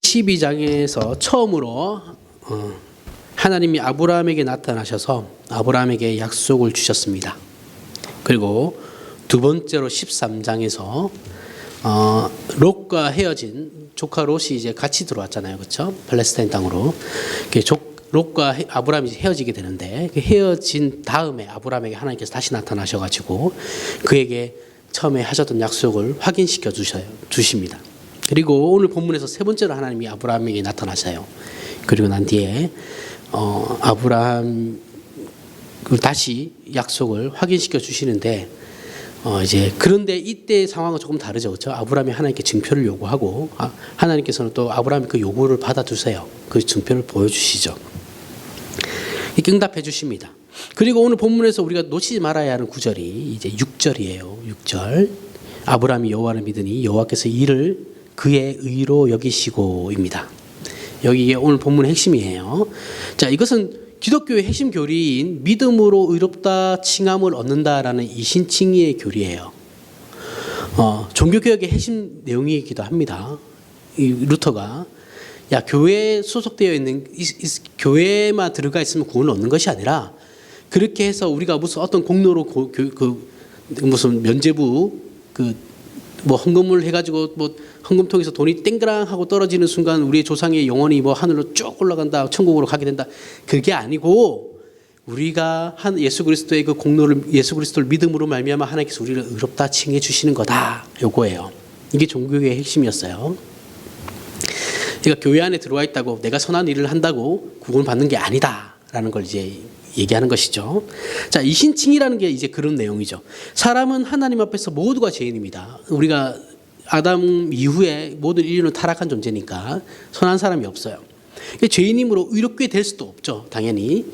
12장에서 처음으로 하나님이 아브라함에게 나타나셔서 아브라함에게 약속을 주셨습니다. 그리고 두 번째로 13장에서 롯과 헤어진 조카 롯이 이제 같이 들어왔잖아요, 그렇죠? 팔레스타인 땅으로. 롯과 아브라함이 헤어지게 되는데 헤어진 다음에 아브라함에게 하나님께서 다시 나타나셔가지고 그에게 처음에 하셨던 약속을 확인시켜 주십니다. 그리고 오늘 본문에서 세 번째로 하나님이 아브라함에게 나타나셔요. 그리고 난 뒤에 아브라함 다시 약속을 확인시켜 주시는데 이제 그런데 이때 상황은 조금 다르죠, 그렇죠? 아브라함이 하나님께 증표를 요구하고 하나님께서는 또 아브라함의 그 요구를 받아주세요. 그 증표를 보여주시죠. 응답해 주십니다. 그리고 오늘 본문에서 우리가 놓치지 말아야 하는 구절이 이제 6절이에요. 6절. 아브라함이 여호와를 믿으니 여호와께서 이를 그의 의로 여기시고입니다. 여기에 오늘 본문의 핵심이에요. 자, 이것은 기독교의 핵심 교리인 믿음으로 의롭다 칭함을 얻는다라는 이신칭의의 교리예요. 종교개혁의 핵심 내용이기도 합니다. 이 루터가 교회에 소속되어 있는 교회만 들어가 있으면 구원을 얻는 것이 아니라 그렇게 해서 우리가 무슨 어떤 공로로 무슨 면죄부 헌금을 해가지고 헌금통에서 돈이 땡그랑 하고 떨어지는 순간 우리의 조상의 영혼이 하늘로 쭉 올라간다, 천국으로 가게 된다. 그게 아니고 우리가 예수 그리스도의 그 공로를 예수 그리스도를 믿음으로 말미암아 하나님께서 우리를 의롭다 칭해 주시는 거다. 요거예요. 이게 종교의 핵심이었어요. 그러니까 교회 안에 들어와 있다고 내가 선한 일을 한다고 구원 받는 게 아니다라는 걸 이제 얘기하는 것이죠. 자, 이신칭이라는 게 이제 그런 내용이죠. 사람은 하나님 앞에서 모두가 죄인입니다. 우리가 아담 이후에 모든 인류는 타락한 존재니까 선한 사람이 없어요. 죄인이므로 의롭게 될 수도 없죠, 당연히.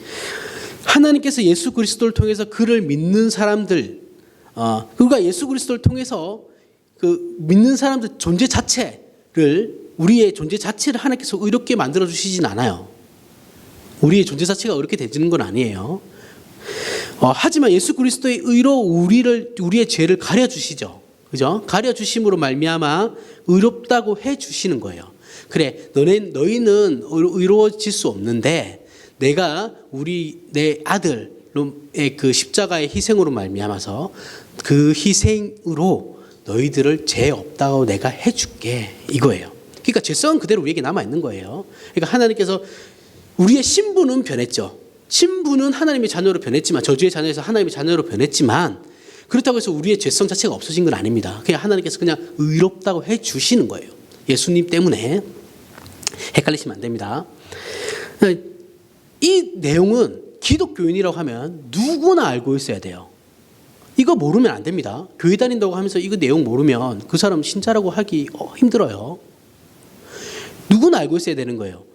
하나님께서 예수 그리스도를 통해서 그를 믿는 사람들, 그가 예수 그리스도를 통해서 그 믿는 사람들 존재 자체를 우리의 존재 자체를 하나님께서 의롭게 만들어 주시진 않아요. 우리의 존재 자체가 의롭게 되지는 건 아니에요. 하지만 예수 그리스도의 의로 우리의 죄를 가려 주시죠. 그죠? 가려 주심으로 말미암아 의롭다고 해 주시는 거예요. 그래, 너희는 의로워질 수 없는데 내가 내 아들의 그 십자가의 희생으로 말미암아서 그 희생으로 너희들을 죄 없다고 내가 해줄게, 이거예요. 그러니까 죄성은 그대로 우리에게 남아 있는 거예요. 그러니까 하나님께서 우리의 신분은 변했죠. 신분은 하나님의 자녀로 변했지만, 저주의 자녀에서 하나님의 자녀로 변했지만, 그렇다고 해서 우리의 죄성 자체가 없어진 건 아닙니다. 그냥 하나님께서 그냥 의롭다고 해 주시는 거예요. 예수님 때문에. 헷갈리시면 안 됩니다. 이 내용은 기독교인이라고 하면 누구나 알고 있어야 돼요. 이거 모르면 안 됩니다. 교회 다닌다고 하면서 이거 내용 모르면 그 사람 신자라고 하기 힘들어요. 누구나 알고 있어야 되는 거예요.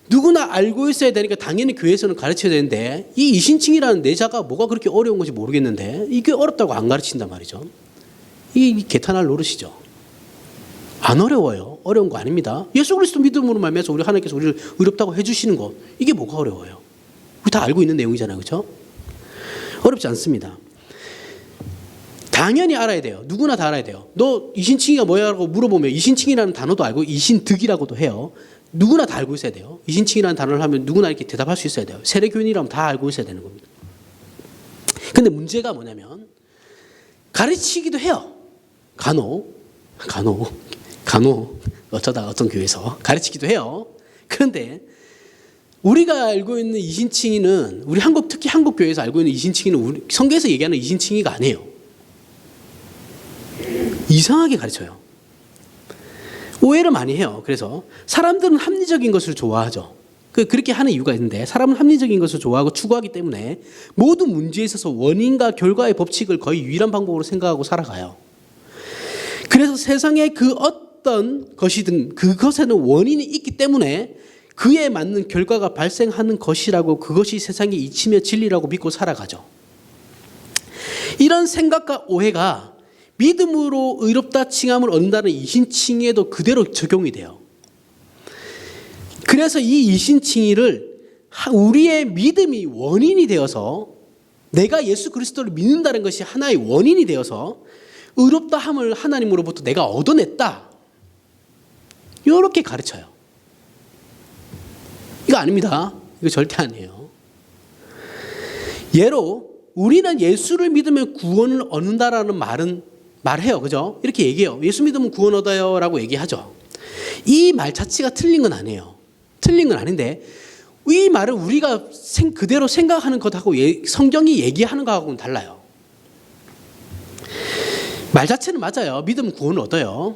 누구나 알고 있어야 되니까 당연히 교회에서는 가르쳐야 되는데 이 이신칭이라는 내자가 뭐가 그렇게 어려운 건지 모르겠는데 이게 어렵다고 안 가르친단 말이죠. 이 개탄할 노릇이죠. 안 어려워요. 어려운 거 아닙니다. 예수 그리스도 믿음으로 말미암아서 우리 하나님께서 우리를 의롭다고 해주시는 거, 이게 뭐가 어려워요. 우리 다 알고 있는 내용이잖아요, 그렇죠? 어렵지 않습니다. 당연히 알아야 돼요. 누구나 다 알아야 돼요. 너 이신칭이가 뭐야라고 물어보면 이신칭이라는 단어도 알고 이신득이라고도 해요. 누구나 다 알고 있어야 돼요. 이신칭이라는 단어를 하면 누구나 이렇게 대답할 수 있어야 돼요. 세례교인이라면 다 알고 있어야 되는 겁니다. 근데 문제가 뭐냐면 가르치기도 해요. 간혹 어쩌다 어떤 교회에서 가르치기도 해요. 그런데 우리가 알고 있는 이신칭의는 특히 한국 교회에서 알고 있는 이신칭의는 성경에서 얘기하는 이신칭의가 아니에요. 이상하게 가르쳐요. 오해를 많이 해요. 그래서 사람들은 합리적인 것을 좋아하죠. 그렇게 하는 이유가 있는데 사람은 합리적인 것을 좋아하고 추구하기 때문에 모든 문제에 있어서 원인과 결과의 법칙을 거의 유일한 방법으로 생각하고 살아가요. 그래서 세상에 그 어떤 것이든 그것에는 원인이 있기 때문에 그에 맞는 결과가 발생하는 것이라고, 그것이 세상의 이치며 진리라고 믿고 살아가죠. 이런 생각과 오해가 믿음으로 의롭다 칭함을 얻는다는 이신칭의에도 그대로 적용이 돼요. 그래서 이 이신칭의를 우리의 믿음이 원인이 되어서, 내가 예수 그리스도를 믿는다는 것이 하나의 원인이 되어서 의롭다함을 하나님으로부터 내가 얻어냈다, 이렇게 가르쳐요. 이거 아닙니다. 이거 절대 아니에요. 예로 우리는 예수를 믿으면 구원을 얻는다라는 말해요. 그죠? 이렇게 얘기해요. 예수 믿으면 구원 얻어요 라고 얘기하죠. 이 말 자체가 틀린 건 아니에요. 틀린 건 아닌데 이 말을 우리가 그대로 생각하는 것하고 성경이 얘기하는 것하고는 달라요. 말 자체는 맞아요. 믿으면 구원을 얻어요.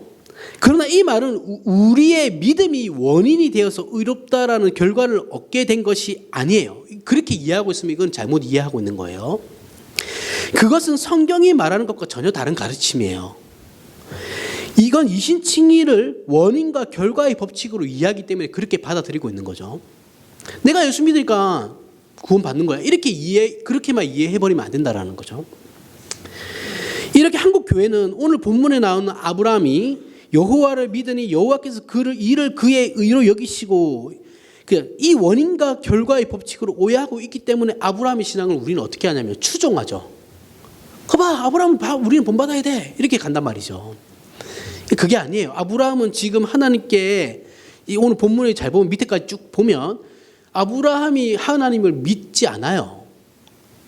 그러나 이 말은 우리의 믿음이 원인이 되어서 의롭다라는 결과를 얻게 된 것이 아니에요. 그렇게 이해하고 있으면 이건 잘못 이해하고 있는 거예요. 그것은 성경이 말하는 것과 전혀 다른 가르침이에요. 이건 이신칭의를 원인과 결과의 법칙으로 이해하기 때문에 그렇게 받아들이고 있는 거죠. 내가 예수 믿으니까 구원 받는 거야. 그렇게만 이해해버리면 안 된다라는 거죠. 이렇게 한국 교회는 오늘 본문에 나오는 아브라함이 여호와를 믿으니 여호와께서 이를 그의 의로 여기시고 이 원인과 결과의 법칙으로 오해하고 있기 때문에 아브라함의 신앙을 우리는 어떻게 하냐면 추종하죠. 거봐, 아브라함은 우리는 본받아야 돼. 이렇게 간단 말이죠. 그게 아니에요. 아브라함은 지금 하나님께 오늘 본문에 잘 보면 밑에까지 쭉 보면 아브라함이 하나님을 믿지 않아요.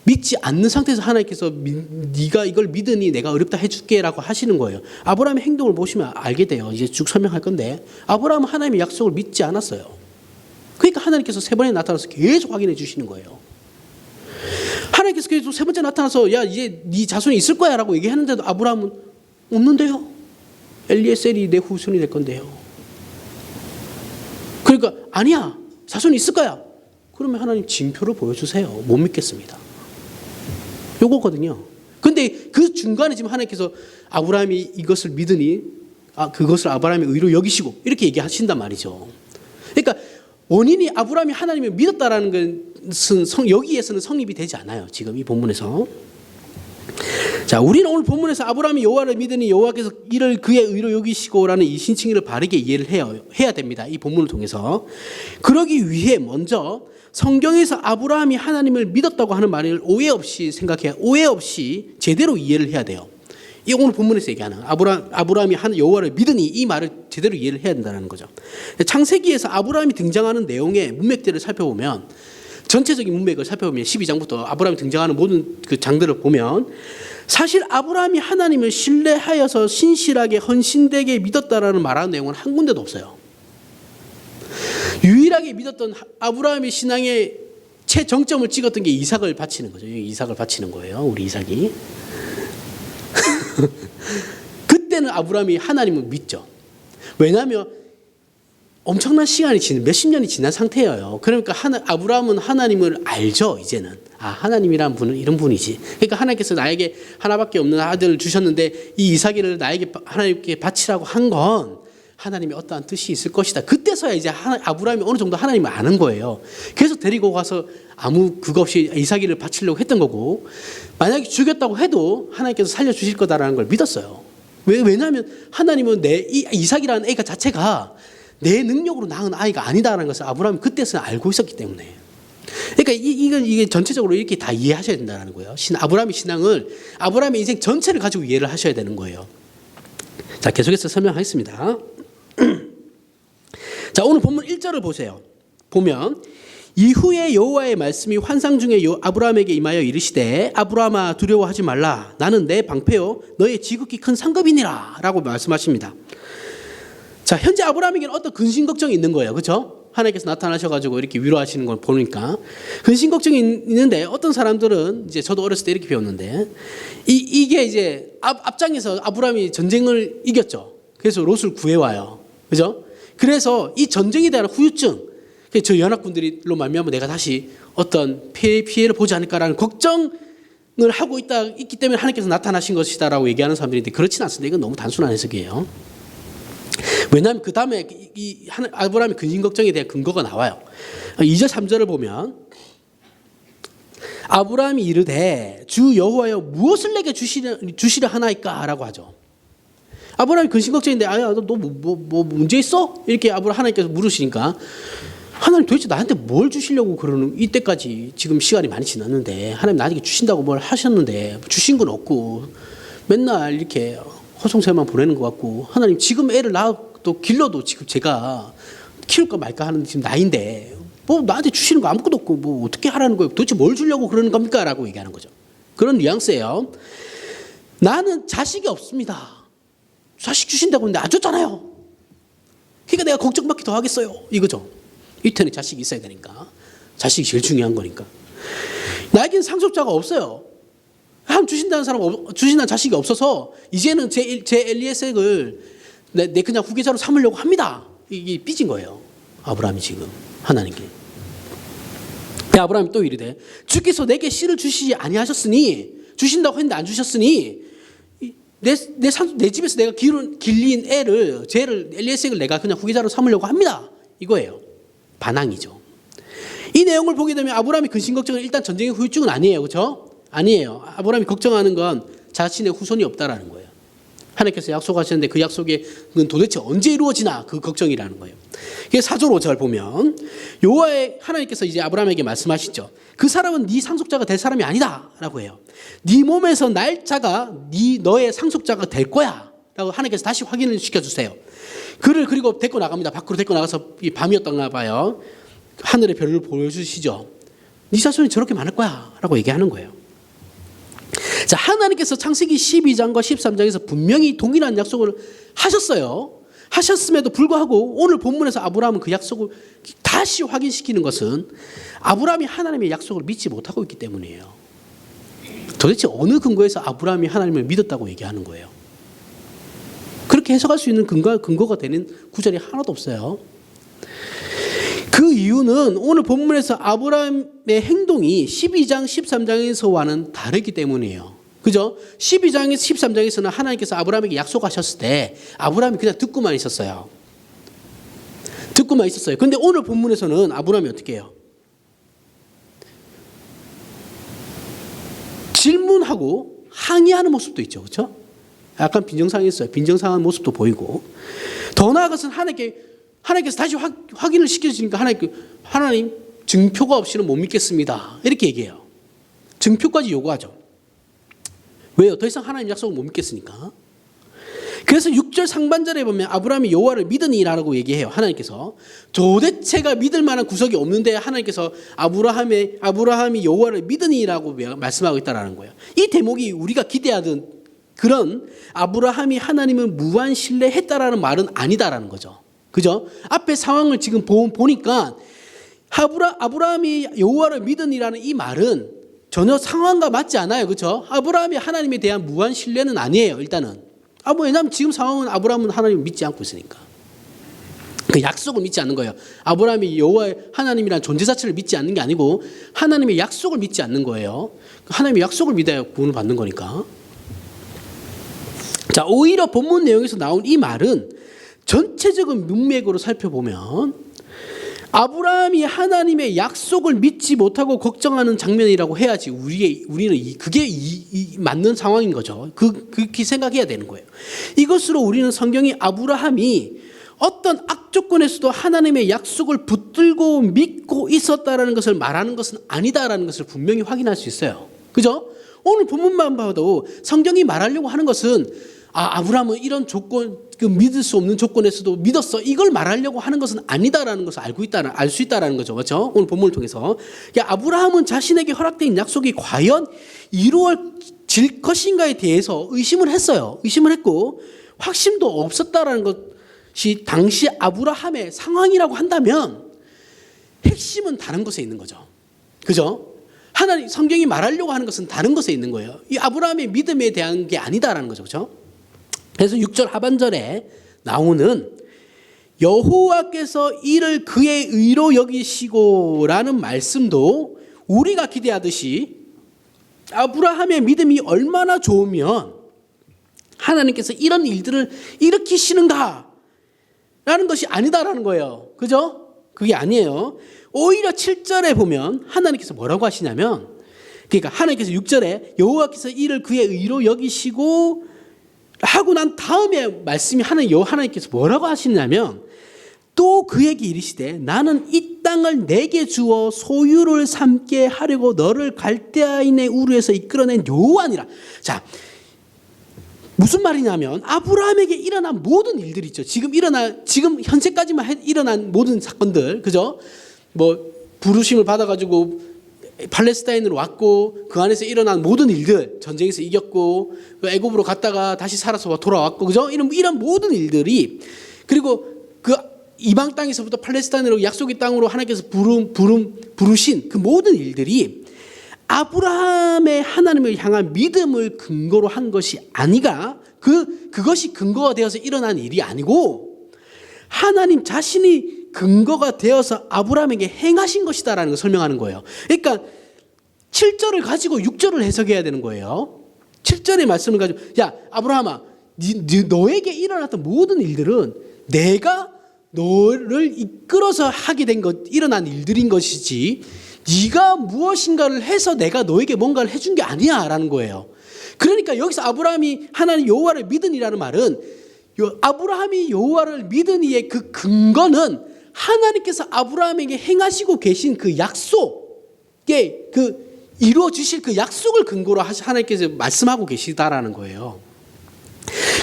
믿지 않는 상태에서 하나님께서 네가 이걸 믿으니 내가 어렵다 해줄게라고 하시는 거예요. 아브라함의 행동을 보시면 알게 돼요. 이제 쭉 설명할 건데 아브라함은 하나님의 약속을 믿지 않았어요. 그러니까 하나님께서 세 번에 나타나서 계속 확인해 주시는 거예요. 하나님께서 계속 세 번째 나타나서 야 이제 네 자손이 있을 거야 라고 얘기하는데도 아브라함은 없는데요. 엘리에셀이 내 후손이 될 건데요. 그러니까 아니야 자손이 있을 거야. 그러면 하나님 징표를 보여주세요. 못 믿겠습니다. 요거거든요. 근데 그 중간에 지금 하나님께서 아브라함이 이것을 믿으니 그것을 아브라함의 의로 여기시고 이렇게 얘기하신단 말이죠. 그러니까 원인이 아브라함이 하나님을 믿었다라는 것은 여기에서는 성립이 되지 않아요. 지금 이 본문에서. 자, 우리는 오늘 본문에서 아브라함이 여호와를 믿으니 여호와께서 이를 그의 의로 여기시고라는 이 신칭의를 바르게 이해를 해야 됩니다. 이 본문을 통해서. 그러기 위해 먼저 성경에서 아브라함이 하나님을 믿었다고 하는 말을 오해 없이 제대로 이해를 해야 돼요. 이 오늘 본문에서 얘기하는 아브라함이 여호와를 믿으니 이 말을 제대로 이해를 해야 된다는 거죠. 창세기에서 아브라함이 등장하는 내용의 문맥들을 살펴보면 전체적인 문맥을 살펴보면 12장부터 아브라함이 등장하는 모든 그 장들을 보면 사실 아브라함이 하나님을 신뢰하여서 신실하게 헌신되게 믿었다라는 말하는 내용은 한 군데도 없어요. 유일하게 믿었던 아브라함의 신앙의 최정점을 찍었던 게 이삭을 바치는 거죠. 이삭을 바치는 거예요. 우리 이삭이. 그때는 아브라함이 하나님을 믿죠. 왜냐하면 엄청난 시간이 몇십 년이 지난 상태예요. 그러니까 아브라함은 하나님을 알죠. 이제는 하나님이란 분은 이런 분이지. 그러니까 하나님께서 나에게 하나밖에 없는 아들을 주셨는데 이 이삭을 나에게 하나님께 바치라고 한 건 하나님의 어떠한 뜻이 있을 것이다. 그때서야 이제 아브라함이 어느 정도 하나님을 아는 거예요. 그래서 데리고 가서 아무 그거 없이 이삭을 바치려고 했던 거고, 만약에 죽였다고 해도 하나님께서 살려주실 거다라는 걸 믿었어요. 왜냐하면 하나님은 이삭이라는 애가 자체가 내 능력으로 낳은 아이가 아니다라는 것을 아브라함이 그때서야 알고 있었기 때문에. 그러니까 이게 전체적으로 이렇게 다 이해하셔야 된다는 거예요. 아브라함의 신앙을, 아브라함의 인생 전체를 가지고 이해를 하셔야 되는 거예요. 자, 계속해서 설명하겠습니다. 자, 오늘 본문 1절을 보세요. 보면 이후에 여호와의 말씀이 환상 중에 아브라함에게 임하여 이르시되 아브라함아 두려워하지 말라. 나는 내 방패요 너의 지극히 큰 상급이니라 라고 말씀하십니다. 자, 현재 아브라함에게는 어떤 근심 걱정이 있는 거예요. 그렇죠? 하나님께서 나타나셔가지고 이렇게 위로하시는 걸 보니까 근심 걱정이 있는데, 어떤 사람들은 이제 저도 어렸을 때 이렇게 배웠는데 이게 이제 앞장에서 아브라함이 전쟁을 이겼죠. 그래서 롯을 구해와요. 그죠? 그래서 이 전쟁에 대한 후유증, 저 연합군들로 말미암아 내가 다시 어떤 피해를 보지 않을까라는 걱정을 하고 있기 때문에 하나님께서 나타나신 것이다라고 얘기하는 사람들인데, 그렇지는 않습니다. 이건 너무 단순한 해석이에요. 왜냐하면 그 다음에 아브라함의 근심 걱정에 대한 근거가 나와요. 2절 3절을 보면 아브라함이 이르되 주 여호와여 무엇을 내게 주시려 하나이까 라고 하죠. 아브라함이 근심 걱정인데 너 뭐 문제 있어? 이렇게 하나님께서 물으시니까 하나님 도대체 나한테 뭘 주시려고 그러는, 이때까지 지금 시간이 많이 지났는데 하나님 나에게 주신다고 뭘 하셨는데 주신 건 없고 맨날 이렇게 허송세만 보내는 것 같고, 하나님 지금 애를 낳아도 길러도 지금 제가 키울까 말까 하는 지금 나이인데 뭐 나한테 주시는 거 아무것도 없고 뭐 어떻게 하라는 거예요? 도대체 뭘 주려고 그러는 겁니까? 라고 얘기하는 거죠. 그런 뉘앙스예요. 나는 자식이 없습니다. 자식 주신다고 했는데 안 줬잖아요. 그러니까 내가 걱정받기 더 하겠어요. 이거죠. 이태는 자식이 있어야 되니까. 자식이 제일 중요한 거니까. 나에게는 상속자가 없어요. 한 주신다는 주신다는 자식이 없어서 이제는 제 엘리에셀을 내 그냥 후계자로 삼으려고 합니다. 이게 삐진 거예요. 아브라함이 지금 하나님께. 아브라함이 또 이르되 주께서 내게 씨를 주시지 아니하셨으니 주신다고 했는데 안 주셨으니 내 집에서 내가 길린 쟤를 엘리에셀을 내가 그냥 후계자로 삼으려고 합니다. 이거예요. 반항이죠. 이 내용을 보게 되면 아브라함이 근심 걱정은 일단 전쟁의 후유증은 아니에요. 그렇죠? 아니에요. 아브라함이 걱정하는 건 자신의 후손이 없다라는 거예요. 하나님께서 약속하셨는데 그 약속이 도대체 언제 이루어지나 그 걱정이라는 거예요. 그게 4절 5절 보면 여호와의 하나님께서 이제 아브라함에게 말씀하시죠. 그 사람은 네 상속자가 될 사람이 아니다라고 해요. 네 몸에서 날 자가 너의 상속자가 될 거야라고 하나님께서 다시 확인을 시켜주세요. 그를 그리고 데리고 나갑니다. 밖으로 데리고 나가서 밤이었던가 봐요. 하늘의 별을 보여주시죠. 네 자손이 저렇게 많을 거야라고 얘기하는 거예요. 자, 하나님께서 창세기 12장과 13장에서 분명히 동일한 약속을 하셨어요. 하셨음에도 불구하고 오늘 본문에서 아브라함은 그 약속을 다시 확인시키는 것은 아브라함이 하나님의 약속을 믿지 못하고 있기 때문이에요. 도대체 어느 근거에서 아브라함이 하나님을 믿었다고 얘기하는 거예요? 그렇게 해석할 수 있는 근거가 되는 구절이 하나도 없어요. 그 이유는 오늘 본문에서 아브라함의 행동이 12장, 13장에서와는 다르기 때문이에요. 그죠? 12장에서 13장에서는 하나님께서 아브라함에게 약속하셨을 때 아브라함이 그냥 듣고만 있었어요. 듣고만 있었어요. 근데 오늘 본문에서는 아브라함이 어떻게 해요? 질문하고 항의하는 모습도 있죠. 그렇죠? 약간 빈정상했어요. 빈정상한 모습도 보이고. 더 나아가서는 하나님께서 다시 확인을 시켜주니까 하나님 증표가 없이는 못 믿겠습니다. 이렇게 얘기해요. 증표까지 요구하죠. 왜요? 더 이상 하나님 약속을 못 믿겠으니까. 그래서 6절 상반절에 보면 아브라함이 여호와를 믿으니라고 얘기해요. 하나님께서 도대체가 믿을 만한 구석이 없는데 하나님께서 아브라함이 여호와를 믿으니라고 말씀하고 있다는 거예요. 이 대목이 우리가 기대하던 그런 아브라함이 하나님을 무한 신뢰했다라는 말은 아니다라는 거죠. 그죠? 앞에 상황을 지금 보니까 아브라함이 여호와를 믿으니라는 이 말은 전혀 상황과 맞지 않아요. 그렇죠? 아브라함이 하나님에 대한 무한 신뢰는 아니에요. 일단은. 왜냐하면 지금 상황은 아브라함은 하나님을 믿지 않고 있으니까. 그 약속을 믿지 않는 거예요. 아브라함이 여호와의 하나님이라는 존재 자체를 믿지 않는 게 아니고 하나님의 약속을 믿지 않는 거예요. 하나님의 약속을 믿어야 구원을 받는 거니까. 자, 오히려 본문 내용에서 나온 이 말은 전체적인 문맥으로 살펴보면 아브라함이 하나님의 약속을 믿지 못하고 걱정하는 장면이라고 해야지 우리는 그게 맞는 상황인 거죠. 그렇게 생각해야 되는 거예요. 이것으로 우리는 성경이 아브라함이 어떤 악조건에서도 하나님의 약속을 붙들고 믿고 있었다라는 것을 말하는 것은 아니다라는 것을 분명히 확인할 수 있어요. 그죠? 오늘 본문만 봐도 성경이 말하려고 하는 것은 아브라함은 이런 조건, 믿을 수 없는 조건에서도 믿었어. 이걸 말하려고 하는 것은 아니다라는 것을 알 수 있다라는 거죠. 그렇죠? 오늘 본문을 통해서. 아브라함은 자신에게 허락된 약속이 과연 이루어질 것인가에 대해서 의심을 했어요. 의심을 했고 확신도 없었다라는 것이 당시 아브라함의 상황이라고 한다면 핵심은 다른 것에 있는 거죠. 그죠? 하나님 성경이 말하려고 하는 것은 다른 것에 있는 거예요. 이 아브라함의 믿음에 대한 게 아니다라는 거죠. 그렇죠? 그래서 6절 하반절에 나오는 여호와께서 이를 그의 의로 여기시고라는 말씀도 우리가 기대하듯이 아브라함의 믿음이 얼마나 좋으면 하나님께서 이런 일들을 일으키시는가 라는 것이 아니다라는 거예요. 그죠? 그게 아니에요. 오히려 7절에 보면 하나님께서 뭐라고 하시냐면, 그러니까 하나님께서 6절에 여호와께서 이를 그의 의로 여기시고 하고 난 다음에 말씀이 하나님께서 뭐라고 하시냐면 또 그에게 이르시되 나는 이 땅을 내게 주어 소유를 삼게 하려고 너를 갈대아인의 우르에서 이끌어낸 여호와니라. 자, 무슨 말이냐면 아브라함에게 일어난 모든 일들이 있죠. 지금 현재까지만 일어난 모든 사건들, 그죠? 뭐 부르심을 받아가지고 팔레스타인으로 왔고 그 안에서 일어난 모든 일들, 전쟁에서 이겼고 애굽으로 갔다가 다시 살아서 돌아왔고, 그죠? 이런 모든 일들이, 그리고 그 이방 땅에서부터 팔레스타인으로 약속의 땅으로 하나님께서 부르신 그 모든 일들이 아브라함의 하나님을 향한 믿음을 근거로 한 것이 아니가, 그것이 근거가 되어서 일어난 일이 아니고 하나님 자신이 근거가 되어서 아브라함에게 행하신 것이다라는 걸 설명하는 거예요. 그러니까 7절을 가지고 6절을 해석해야 되는 거예요. 7절의 말씀을 가지고, 야 아브라함아, 너에게 일어났던 모든 일들은 내가 너를 이끌어서 하게 된 것, 일어난 일들인 것이지 네가 무엇인가를 해서 내가 너에게 뭔가를 해준 게 아니야 라는 거예요. 그러니까 여기서 아브라함이 하나님 여호와를 믿으니라는 말은, 아브라함이 여호와를 믿으니의 그 근거는 하나님께서 아브라함에게 행하시고 계신 그 약속에, 그 이루어 주실 그 약속을 근거로 하나님께서 말씀하고 계시다라는 거예요.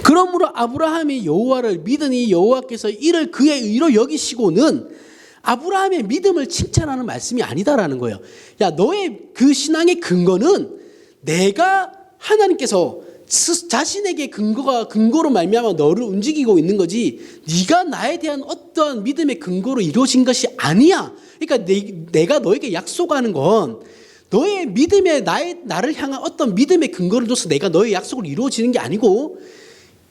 그러므로 아브라함이 여호와를 믿으니 여호와께서 이를 그의 의로 여기시고는 아브라함의 믿음을 칭찬하는 말씀이 아니다라는 거예요. 야, 너의 그 신앙의 근거는 내가, 하나님께서 자신에게 근거로 말미암아 너를 움직이고 있는 거지 네가 나에 대한 어떠한 믿음의 근거로 이루어진 것이 아니야. 그러니까 내가 너에게 약속하는 건 너의 믿음에 나를 향한 어떤 믿음의 근거를 둬서 내가 너의 약속을 이루어지는 게 아니고,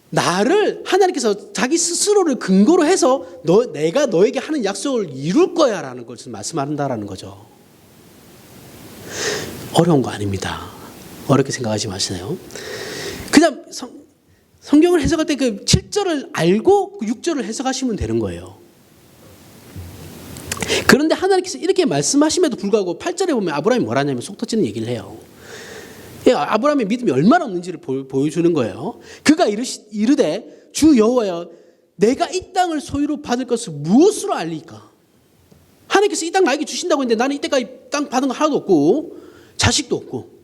나를 하나님께서 자기 스스로를 근거로 해서 내가 너에게 하는 약속을 이룰 거야라는 것을 말씀한다라는 거죠. 어려운 거 아닙니다. 어렵게 생각하지 마시네요. 그냥 성경을 해석할 때 그 7절을 알고 그 6절을 해석하시면 되는 거예요. 그런데 하나님께서 이렇게 말씀하심에도 불구하고 8절에 보면 아브라함이 뭐라 하냐면 속 터지는 얘기를 해요. 아브라함의 믿음이 얼마나 없는지를 보여주는 거예요. 그가 이르되 주 여호와여, 내가 이 땅을 소유로 받을 것을 무엇으로 알리까? 하나님께서 이 땅 나에게 주신다고 했는데 나는 이때까지 땅 받은 거 하나도 없고 자식도 없고,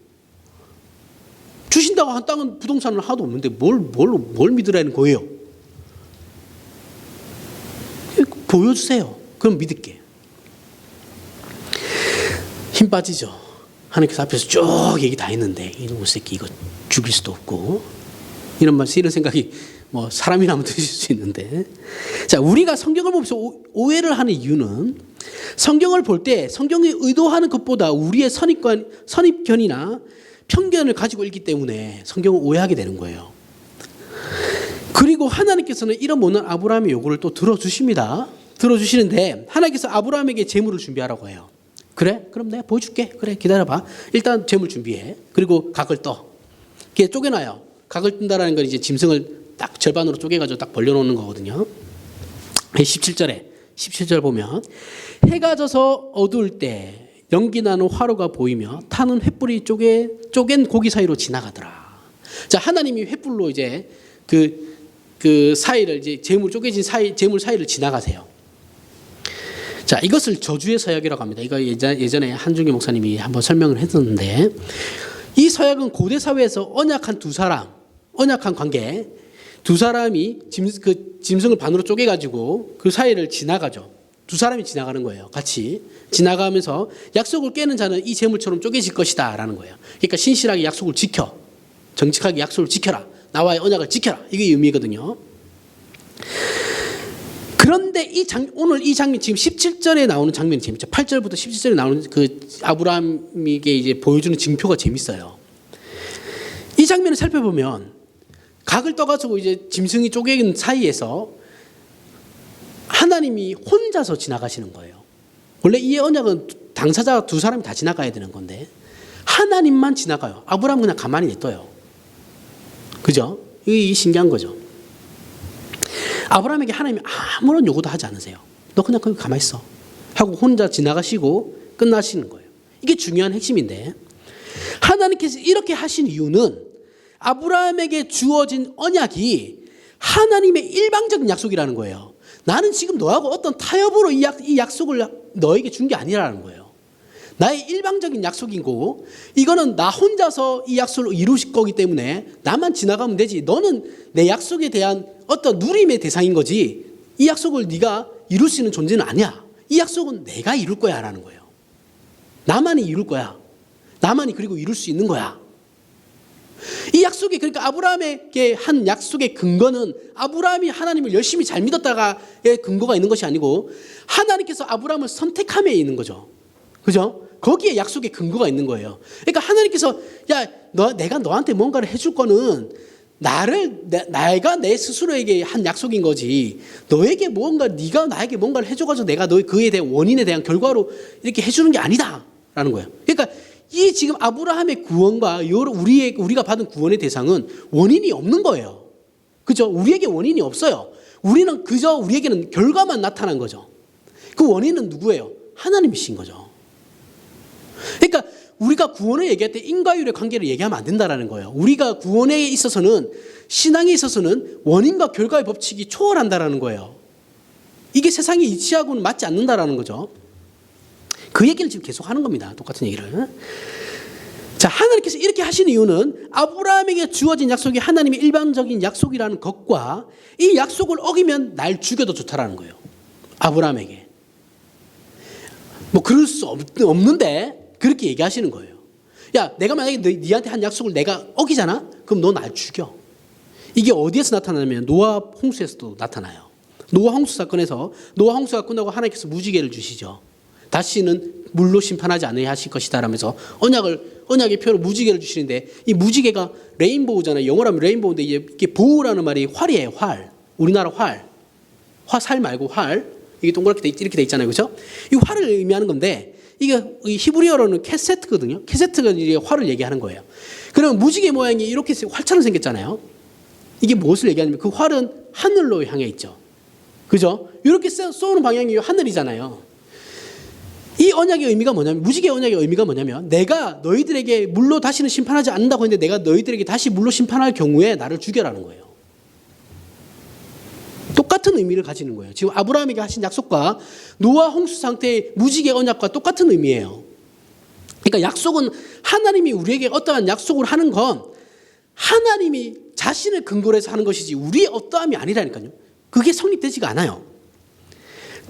주신다고 한 땅은 부동산은 하나도 없는데 뭘 믿으라는 거예요? 보여주세요. 그럼 믿을게. 힘 빠지죠. 하나님께서 앞에서 쭉 얘기 다 했는데 이놈의 새끼 이거 죽일 수도 없고, 이런 생각이 뭐 사람이라면 드실 수 있는데, 자, 우리가 성경을 보면서 오해를 하는 이유는 성경을 볼 때 성경이 의도하는 것보다 우리의 선입견이나 편견을 가지고 있기 때문에 성경을 오해하게 되는 거예요. 그리고 하나님께서는 이런 못난 아브라함의 요구를 또 들어주십니다. 들어주시는데 하나님께서 아브라함에게 재물을 준비하라고 해요. 그래? 그럼 내가 보여줄게. 그래, 기다려봐. 일단 재물 준비해. 그리고 각을 떠. 이게 쪼개놔요. 각을 뜬다라는 건 이제 짐승을 딱 절반으로 쪼개가지고 딱 벌려놓는 거거든요. 17절 보면 해가 져서 어두울 때 연기 나는 화로가 보이며 타는 횃불이 쪼갠 고기 사이로 지나가더라. 자, 하나님이 횃불로 이제 그 사이를, 이제 쪼개진 재물 사이를 지나가세요. 자, 이것을 저주의 서약이라고 합니다. 이거 예전에 한중기 목사님이 한번 설명을 했었는데, 이 서약은 고대 사회에서 언약한 관계, 두 사람이 짐승을 반으로 쪼개가지고 그 사이를 지나가죠. 두 사람이 지나가는 거예요. 같이 지나가면서 약속을 깨는 자는 이 재물처럼 쪼개질 것이다 라는 거예요. 그러니까 신실하게 약속을 지켜, 정직하게 약속을 지켜라, 나와의 언약을 지켜라, 이게 의미거든요. 그런데 오늘 이 장면, 지금 17절에 나오는 장면이 재밌죠. 8절부터 17절에 나오는 그 아브라함에게 이제 보여주는 징표가 재밌어요. 이 장면을 살펴보면 각을 떠가지고 이제 짐승이 쪼개는 사이에서 하나님이 혼자서 지나가시는 거예요. 원래 이 언약은 당사자 두 사람이 다 지나가야 되는 건데 하나님만 지나가요. 아브라함은 그냥 가만히 냅둬요. 그죠? 이게 신기한 거죠. 아브라함에게 하나님이 아무런 요구도 하지 않으세요. 너 그냥 거기 가만히 있어 하고 혼자 지나가시고 끝나시는 거예요. 이게 중요한 핵심인데, 하나님께서 이렇게 하신 이유는 아브라함에게 주어진 언약이 하나님의 일방적인 약속이라는 거예요. 나는 지금 너하고 어떤 타협으로 이 약속을 너에게 준 게 아니라는 거예요. 나의 일방적인 약속이고, 이거는 나 혼자서 이 약속을 이루실 거기 때문에 나만 지나가면 되지, 너는 내 약속에 대한 어떤 누림의 대상인 거지 이 약속을 네가 이룰 수 있는 존재는 아니야. 이 약속은 내가 이룰 거야 라는 거예요. 나만이 이룰 거야. 나만이 그리고 이룰 수 있는 거야. 이 약속이 그러니까 아브라함에게 한 약속의 근거는 아브라함이 하나님을 열심히 잘 믿었다가의 근거가 있는 것이 아니고 하나님께서 아브라함을 선택함에 있는 거죠. 그죠? 거기에 약속의 근거가 있는 거예요. 그러니까 하나님께서 내가 너한테 뭔가를 해줄 거는 내가 내 스스로에게 한 약속인 거지. 너에게 네가 나에게 뭔가를 해줘가지고 내가 그에 대한 원인에 대한 결과로 이렇게 해주는 게 아니다라는 거예요. 그러니까 이 지금 아브라함의 구원과 우리가 받은 구원의 대상은 원인이 없는 거예요. 그죠? 우리에게 원인이 없어요. 우리는 그저 우리에게는 결과만 나타난 거죠. 그 원인은 누구예요? 하나님이신 거죠. 그러니까 우리가 구원을 얘기할 때 인과율의 관계를 얘기하면 안 된다는 거예요. 우리가 구원에 있어서는 신앙에 있어서는 원인과 결과의 법칙이 초월한다는 거예요. 이게 세상의 이치하고는 맞지 않는다는 거죠. 그 얘기를 지금 계속 하는 겁니다. 똑같은 얘기를. 자, 하나님께서 이렇게 하신 이유는 아브라함에게 주어진 약속이 하나님의 일반적인 약속이라는 것과 이 약속을 어기면 날 죽여도 좋다라는 거예요. 아브라함에게. 그럴 수 없는데 그렇게 얘기하시는 거예요. 야, 내가 만약에 네한테 한 약속을 내가 어기잖아? 그럼 너 날 죽여. 이게 어디에서 나타나냐면 노아 홍수에서도 나타나요. 노아 홍수 사건에서 노아 홍수가 끝나고 하나님께서 무지개를 주시죠. 다시는 물로 심판하지 않으려 하실 것이다 라면서 언약의 표로 무지개를 주시는데 이 무지개가 레인보우잖아요. 영어로 하면 레인보우인데 이게 보우라는 말이 활이에요. 활. 우리나라 활. 화살 말고 활. 이게 동그랗게 이렇게 돼 있잖아요. 그렇죠? 이 활을 의미하는 건데 이게 히브리어로는 캐세트거든요. 캐세트가 이제 활을 얘기하는 거예요. 그러면 무지개 모양이 이렇게 활처럼 생겼잖아요. 이게 무엇을 얘기하냐면 그 활은 하늘로 향해 있죠. 그죠? 이렇게 쏘는 방향이 하늘이잖아요. 이 언약의 의미가 뭐냐면 무지개 언약의 의미가 뭐냐면 내가 너희들에게 물로 다시는 심판하지 않는다고 했는데 내가 너희들에게 다시 물로 심판할 경우에 나를 죽여라는 거예요. 똑같은 의미를 가지는 거예요. 지금 아브라함에게 하신 약속과 노아 홍수 상태의 무지개 언약과 똑같은 의미예요. 그러니까 약속은 하나님이 우리에게 어떠한 약속을 하는 건 하나님이 자신을 근거로 해서 하는 것이지 우리의 어떠함이 아니라니까요. 그게 성립되지가 않아요.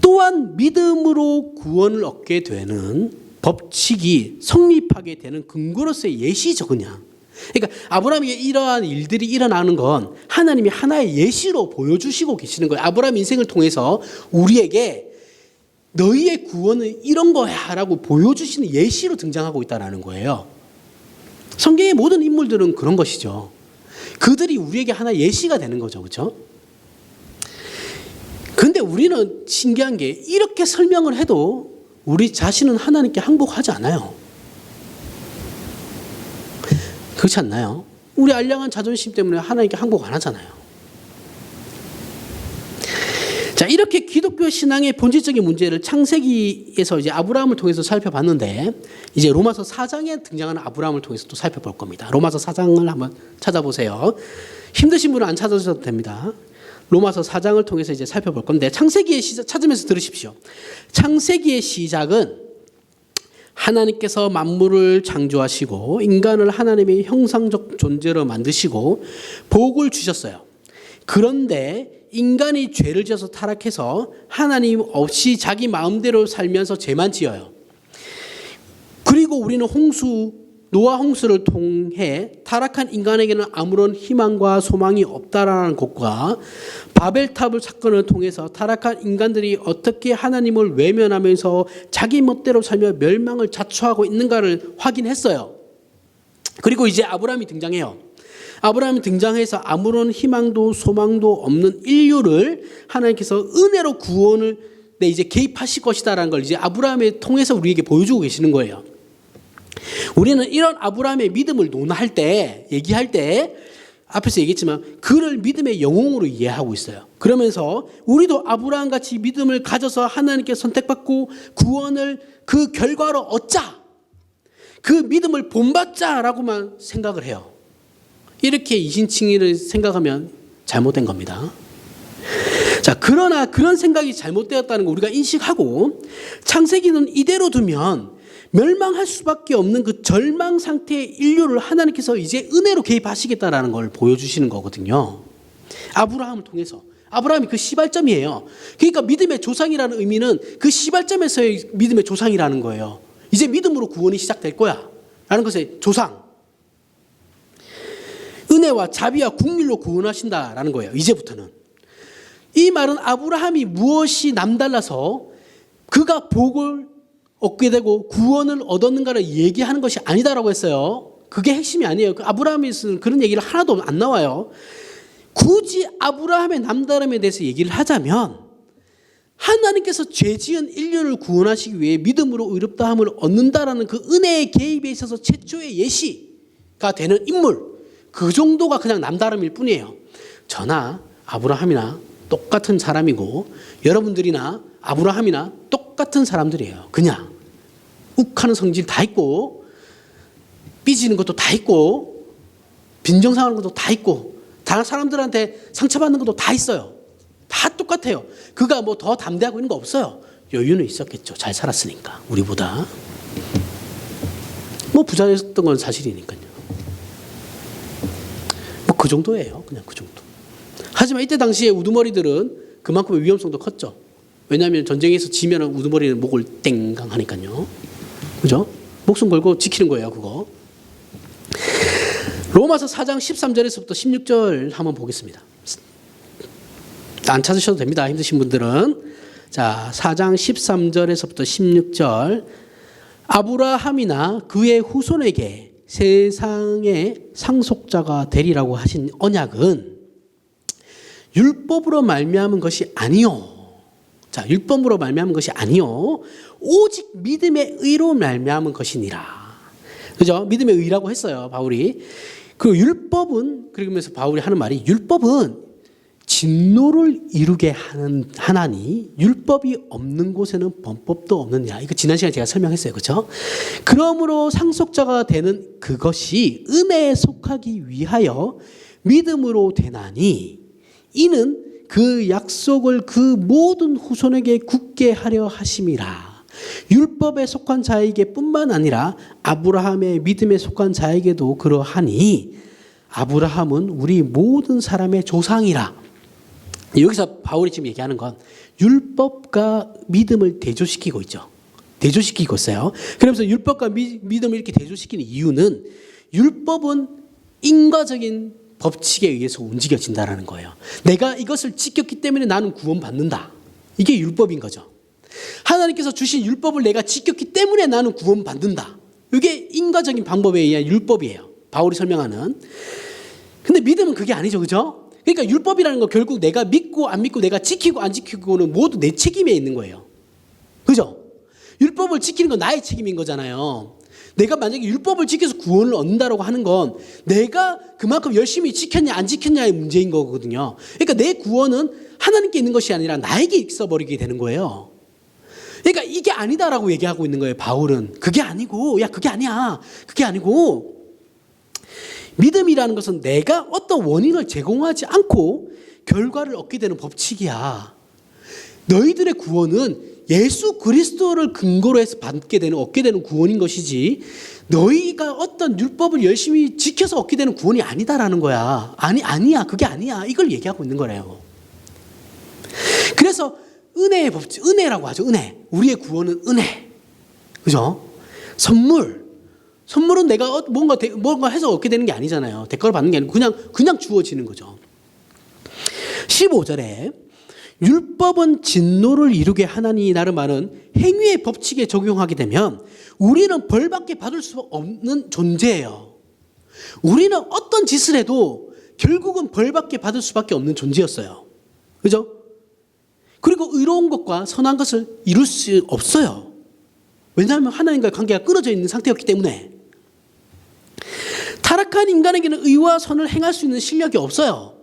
또한 믿음으로 구원을 얻게 되는 법칙이 성립하게 되는 근거로서의 예시죠, 그냥. 그러니까 아브라함에게 이러한 일들이 일어나는 건 하나님이 하나의 예시로 보여주시고 계시는 거예요. 아브라함 인생을 통해서 우리에게 너희의 구원은 이런 거야 라고 보여주시는 예시로 등장하고 있다는 거예요. 성경의 모든 인물들은 그런 것이죠. 그들이 우리에게 하나의 예시가 되는 거죠. 그렇죠? 그런데 우리는 신기한 게 이렇게 설명을 해도 우리 자신은 하나님께 항복하지 않아요. 그렇지 않나요? 우리 알량한 자존심 때문에 하나님께 항복 안 하잖아요. 자, 이렇게 기독교 신앙의 본질적인 문제를 창세기에서 이제 아브라함을 통해서 살펴봤는데 이제 로마서 4장에 등장하는 아브라함을 통해서 또 살펴볼 겁니다. 로마서 4장을 한번 찾아보세요. 힘드신 분은 안 찾아주셔도 됩니다. 로마서 4장을 통해서 이제 살펴볼 건데 창세기의 시작 찾으면서 들으십시오. 창세기의 시작은 하나님께서 만물을 창조하시고 인간을 하나님의 형상적 존재로 만드시고 복을 주셨어요. 그런데 인간이 죄를 지어서 타락해서 하나님 없이 자기 마음대로 살면서 죄만 지어요. 그리고 우리는 노아 홍수를 통해 타락한 인간에게는 아무런 희망과 소망이 없다라는 것과 바벨탑을 사건을 통해서 타락한 인간들이 어떻게 하나님을 외면하면서 자기 멋대로 살며 멸망을 자초하고 있는가를 확인했어요. 그리고 이제 아브라함이 등장해요. 아브라함이 등장해서 아무런 희망도 소망도 없는 인류를 하나님께서 은혜로 구원을 이제 개입하실 것이다라는 걸 이제 아브라함을 통해서 우리에게 보여주고 계시는 거예요. 우리는 이런 아브라함의 믿음을 논할 때, 얘기할 때 앞에서 얘기했지만 그를 믿음의 영웅으로 이해하고 있어요. 그러면서 우리도 아브라함같이 믿음을 가져서 하나님께 선택받고 구원을 그 결과로 얻자. 그 믿음을 본받자라고만 생각을 해요. 이렇게 이신칭의를 생각하면 잘못된 겁니다. 자, 그러나 그런 생각이 잘못되었다는 거 우리가 인식하고 창세기는 이대로 두면 멸망할 수밖에 없는 그 절망 상태의 인류를 하나님께서 이제 은혜로 개입하시겠다라는 걸 보여주시는 거거든요. 아브라함을 통해서 아브라함이 그 시발점이에요. 그러니까 믿음의 조상이라는 의미는 그 시발점에서의 믿음의 조상이라는 거예요. 이제 믿음으로 구원이 시작될 거야 라는 것의 조상. 은혜와 자비와 국률로 구원하신다라는 거예요. 이제부터는. 이 말은 아브라함이 무엇이 남달라서 그가 복을 얻게 되고 구원을 얻었는가를 얘기하는 것이 아니다라고 했어요. 그게 핵심이 아니에요. 아브라함에서는 그런 얘기를 하나도 안 나와요. 굳이 아브라함의 남다름에 대해서 얘기를 하자면 하나님께서 죄 지은 인류를 구원하시기 위해 믿음으로 의롭다함을 얻는다라는 그 은혜의 개입에 있어서 최초의 예시가 되는 인물, 그 정도가 그냥 남다름일 뿐이에요. 저나 아브라함이나 똑같은 사람이고 여러분들이나 아브라함이나 똑같은 사람들이에요. 그냥 욱하는 성질 다 있고 삐지는 것도 다 있고 빈정상하는 것도 다 있고 다른 사람들한테 상처받는 것도 다 있어요. 다 똑같아요. 그가 뭐 더 담대하고 있는 거 없어요. 여유는 있었겠죠. 잘 살았으니까 우리보다. 뭐 부자였던 건 사실이니까요. 뭐 그 정도예요. 그냥 그 정도. 하지만 이때 당시에 우두머리들은 그만큼의 위험성도 컸죠. 왜냐하면 전쟁에서 지면 우두머리는 목을 땡강 하니까요. 그죠? 목숨 걸고 지키는 거예요, 그거. 로마서 4장 13절에서부터 16절 한번 보겠습니다. 안 찾으셔도 됩니다. 힘드신 분들은. 자, 4장 13절에서부터 16절. 아브라함이나 그의 후손에게 세상의 상속자가 되리라고 하신 언약은 율법으로 말미암은 것이 아니요. 자, 율법으로 말미암은 것이 아니요. 오직 믿음의 의로 말미암은 것이니라. 그죠? 믿음의 의라고 했어요, 바울이. 그 율법은, 그러면서 바울이 하는 말이 율법은 진노를 이루게 하나니 율법이 없는 곳에는 범법도 없느니라. 이거 지난 시간에 제가 설명했어요. 그렇죠? 그러므로 상속자가 되는 그것이 은혜에 속하기 위하여 믿음으로 되나니 이는 그 약속을 그 모든 후손에게 굳게 하려 하심이라. 율법에 속한 자에게 뿐만 아니라 아브라함의 믿음에 속한 자에게도 그러하니 아브라함은 우리 모든 사람의 조상이라. 여기서 바울이 지금 얘기하는 건 율법과 믿음을 대조시키고 있죠. 대조시키고 있어요. 그러면서 율법과 믿음을 이렇게 대조시키는 이유는 율법은 인과적인 법칙에 의해서 움직여진다는 거예요. 내가 이것을 지켰기 때문에 나는 구원받는다. 이게 율법인 거죠. 하나님께서 주신 율법을 내가 지켰기 때문에 나는 구원받는다. 이게 인과적인 방법에 의한 율법이에요. 바울이 설명하는. 근데 믿음은 그게 아니죠. 그죠? 그러니까 율법이라는 거 결국 내가 믿고 안 믿고 내가 지키고 안 지키고는 모두 내 책임에 있는 거예요. 그죠? 율법을 지키는 건 나의 책임인 거잖아요. 내가 만약에 율법을 지켜서 구원을 얻는다고 하는 건 내가 그만큼 열심히 지켰냐 안 지켰냐의 문제인 거거든요. 그러니까 내 구원은 하나님께 있는 것이 아니라 나에게 있어버리게 되는 거예요. 그러니까 이게 아니다라고 얘기하고 있는 거예요. 바울은. 그게 아니고, 야 그게 아니야. 그게 아니고 믿음이라는 것은 내가 어떤 원인을 제공하지 않고 결과를 얻게 되는 법칙이야. 너희들의 구원은 예수 그리스도를 근거로 해서 얻게 되는 구원인 것이지 너희가 어떤 율법을 열심히 지켜서 얻게 되는 구원이 아니다라는 거야. 아니야. 그게 아니야. 이걸 얘기하고 있는 거래요. 그래서 은혜의 법칙, 은혜라고 하죠. 은혜. 우리의 구원은 은혜. 그죠? 선물은 내가 뭔가 해서 얻게 되는 게 아니잖아요. 대가를 받는 게 아니고 그냥 주어지는 거죠. 15절에 율법은 진노를 이루게 하나니 라는 말은 행위의 법칙에 적용하게 되면 우리는 벌받게 받을 수 없는 존재예요. 우리는 어떤 짓을 해도 결국은 벌받게 받을 수밖에 없는 존재였어요. 그죠? 그리고 의로운 것과 선한 것을 이룰 수 없어요. 왜냐하면 하나님과의 관계가 끊어져 있는 상태였기 때문에. 타락한 인간에게는 의와 선을 행할 수 있는 실력이 없어요.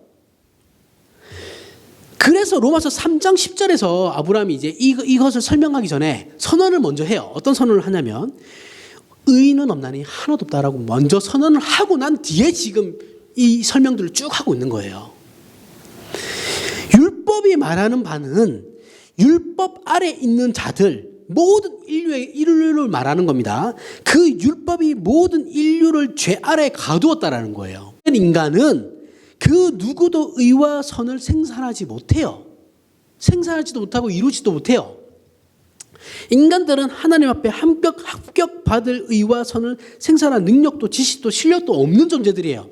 그래서 로마서 3장 10절에서 아브라함이 이제 이것을 설명하기 전에 선언을 먼저 해요. 어떤 선언을 하냐면 의인은 없나니 하나도 없다라고 먼저 선언을 하고 난 뒤에 지금 이 설명들을 쭉 하고 있는 거예요. 율법이 말하는 바는 율법 아래 있는 자들 모든 인류를 말하는 겁니다. 그 율법이 모든 인류를 죄 아래 가두었다라는 거예요. 인간은 그 누구도 의와 선을 생산하지 못해요. 생산하지도 못하고 이루지도 못해요. 인간들은 하나님 앞에 합격받을 의와 선을 생산할 능력도 지식도 실력도 없는 존재들이에요.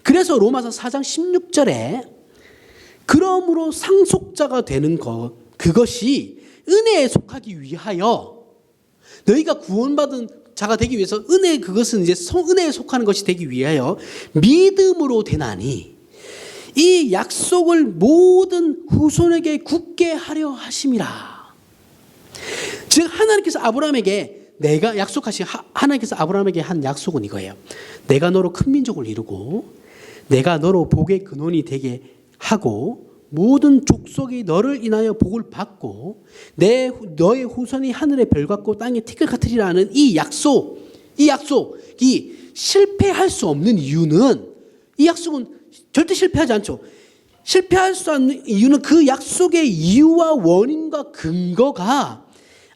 그래서 로마서 4장 16절에 그러므로 상속자가 되는 것, 그것이 은혜에 속하기 위하여, 너희가 구원받은 자가 되기 위해서 그것은 이제 은혜에 속하는 것이 되기 위하여 믿음으로 되나니 이 약속을 모든 후손에게 굳게 하려 하심이라. 즉 하나님께서 아브라함에게 하나님께서 아브라함에게 한 약속은 이거예요. 내가 너로 큰 민족을 이루고 내가 너로 복의 근원이 되게 하고 모든 족속이 너를 인하여 복을 받고 너의 후손이 하늘의 별 같고 땅의 티끌 같으리라는 이 약속이 실패할 수 없는 이유는, 이 약속은 절대 실패하지 않죠. 실패할 수 없는 이유는 그 약속의 이유와 원인과 근거가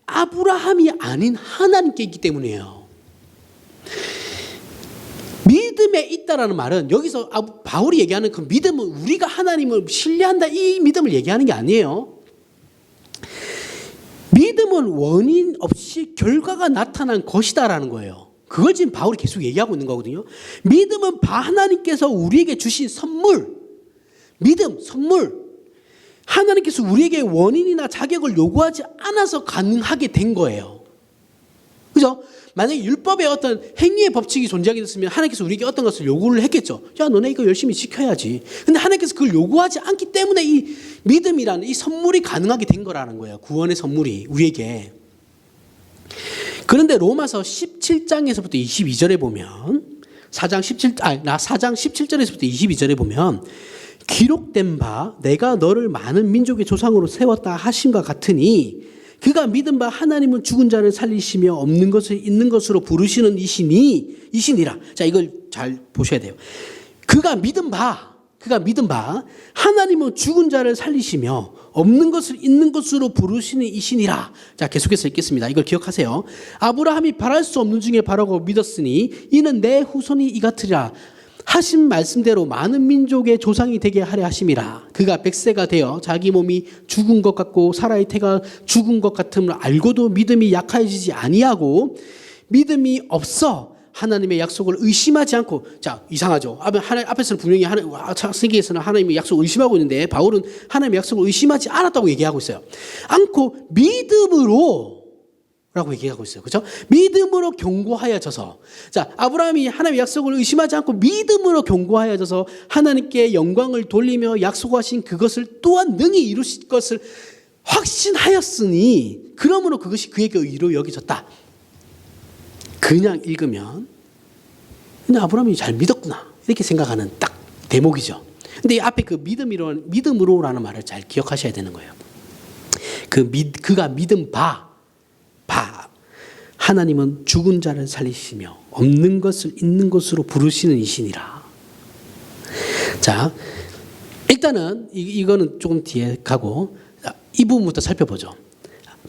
아브라함이 아닌 하나님께 있기 때문이에요. 믿음에 있다라는 말은 여기서 바울이 얘기하는 그 믿음은 우리가 하나님을 신뢰한다 이 믿음을 얘기하는 게 아니에요. 믿음은 원인 없이 결과가 나타난 것이다라는 거예요. 그걸 지금 바울이 계속 얘기하고 있는 거거든요. 믿음은 하나님께서 우리에게 주신 선물, 선물. 하나님께서 우리에게 원인이나 자격을 요구하지 않아서 가능하게 된 거예요. 그죠? 만약에 율법의 어떤 행위의 법칙이 존재하게 됐으면 하나님께서 우리에게 어떤 것을 요구를 했겠죠. 야, 너네 이거 열심히 지켜야지. 근데 하나님께서 그걸 요구하지 않기 때문에 이 믿음이라는 이 선물이 가능하게 된 거라는 거예요. 구원의 선물이 우리에게. 그런데 로마서 17장에서부터 22절에 보면 4장 17절에서부터 22절에 보면 기록된 바 내가 너를 많은 민족의 조상으로 세웠다 하심과 같으니 그가 믿은 바 하나님은 죽은 자를 살리시며 없는 것을 있는 것으로 부르시는 이시니라. 자, 이걸 잘 보셔야 돼요. 그가 믿은 바 하나님은 죽은 자를 살리시며 없는 것을 있는 것으로 부르시는 이시니라. 자, 계속해서 읽겠습니다. 이걸 기억하세요. 아브라함이 바랄 수 없는 중에 바라고 믿었으니 이는 내 후손이 이 같으리라 하신 말씀대로 많은 민족의 조상이 되게 하려 하심이라. 그가 100세가 되어 자기 몸이 죽은 것 같고 사라의 태가 죽은 것 같음을 알고도 믿음이 약해지지 아니하고 믿음이 없어 하나님의 약속을 의심하지 않고. 자, 이상하죠. 앞에서는 분명히 창세기에서는 하나님의 약속을 의심하고 있는데 바울은 하나님의 약속을 의심하지 않았다고 얘기하고 있어요. 않고 믿음으로 라고 얘기하고 있어요. 그렇죠? 믿음으로 견고하여져서. 자, 아브라함이 하나님의 약속을 의심하지 않고 믿음으로 견고하여져서 하나님께 영광을 돌리며 약속하신 그것을 또한 능히 이루실 것을 확신하였으니 그러므로 그것이 그에게 의로 여겨졌다. 그냥 읽으면 그냥 아브라함이 잘 믿었구나 이렇게 생각하는 딱 대목이죠. 근데 이 앞에 그 믿음으로라는 말을 잘 기억하셔야 되는 거예요. 그가 믿은 바 하나님은 죽은 자를 살리시며 없는 것을 있는 것으로 부르시는 이시니라. 자, 일단은 이거는 조금 뒤에 가고 이 부분부터 살펴보죠.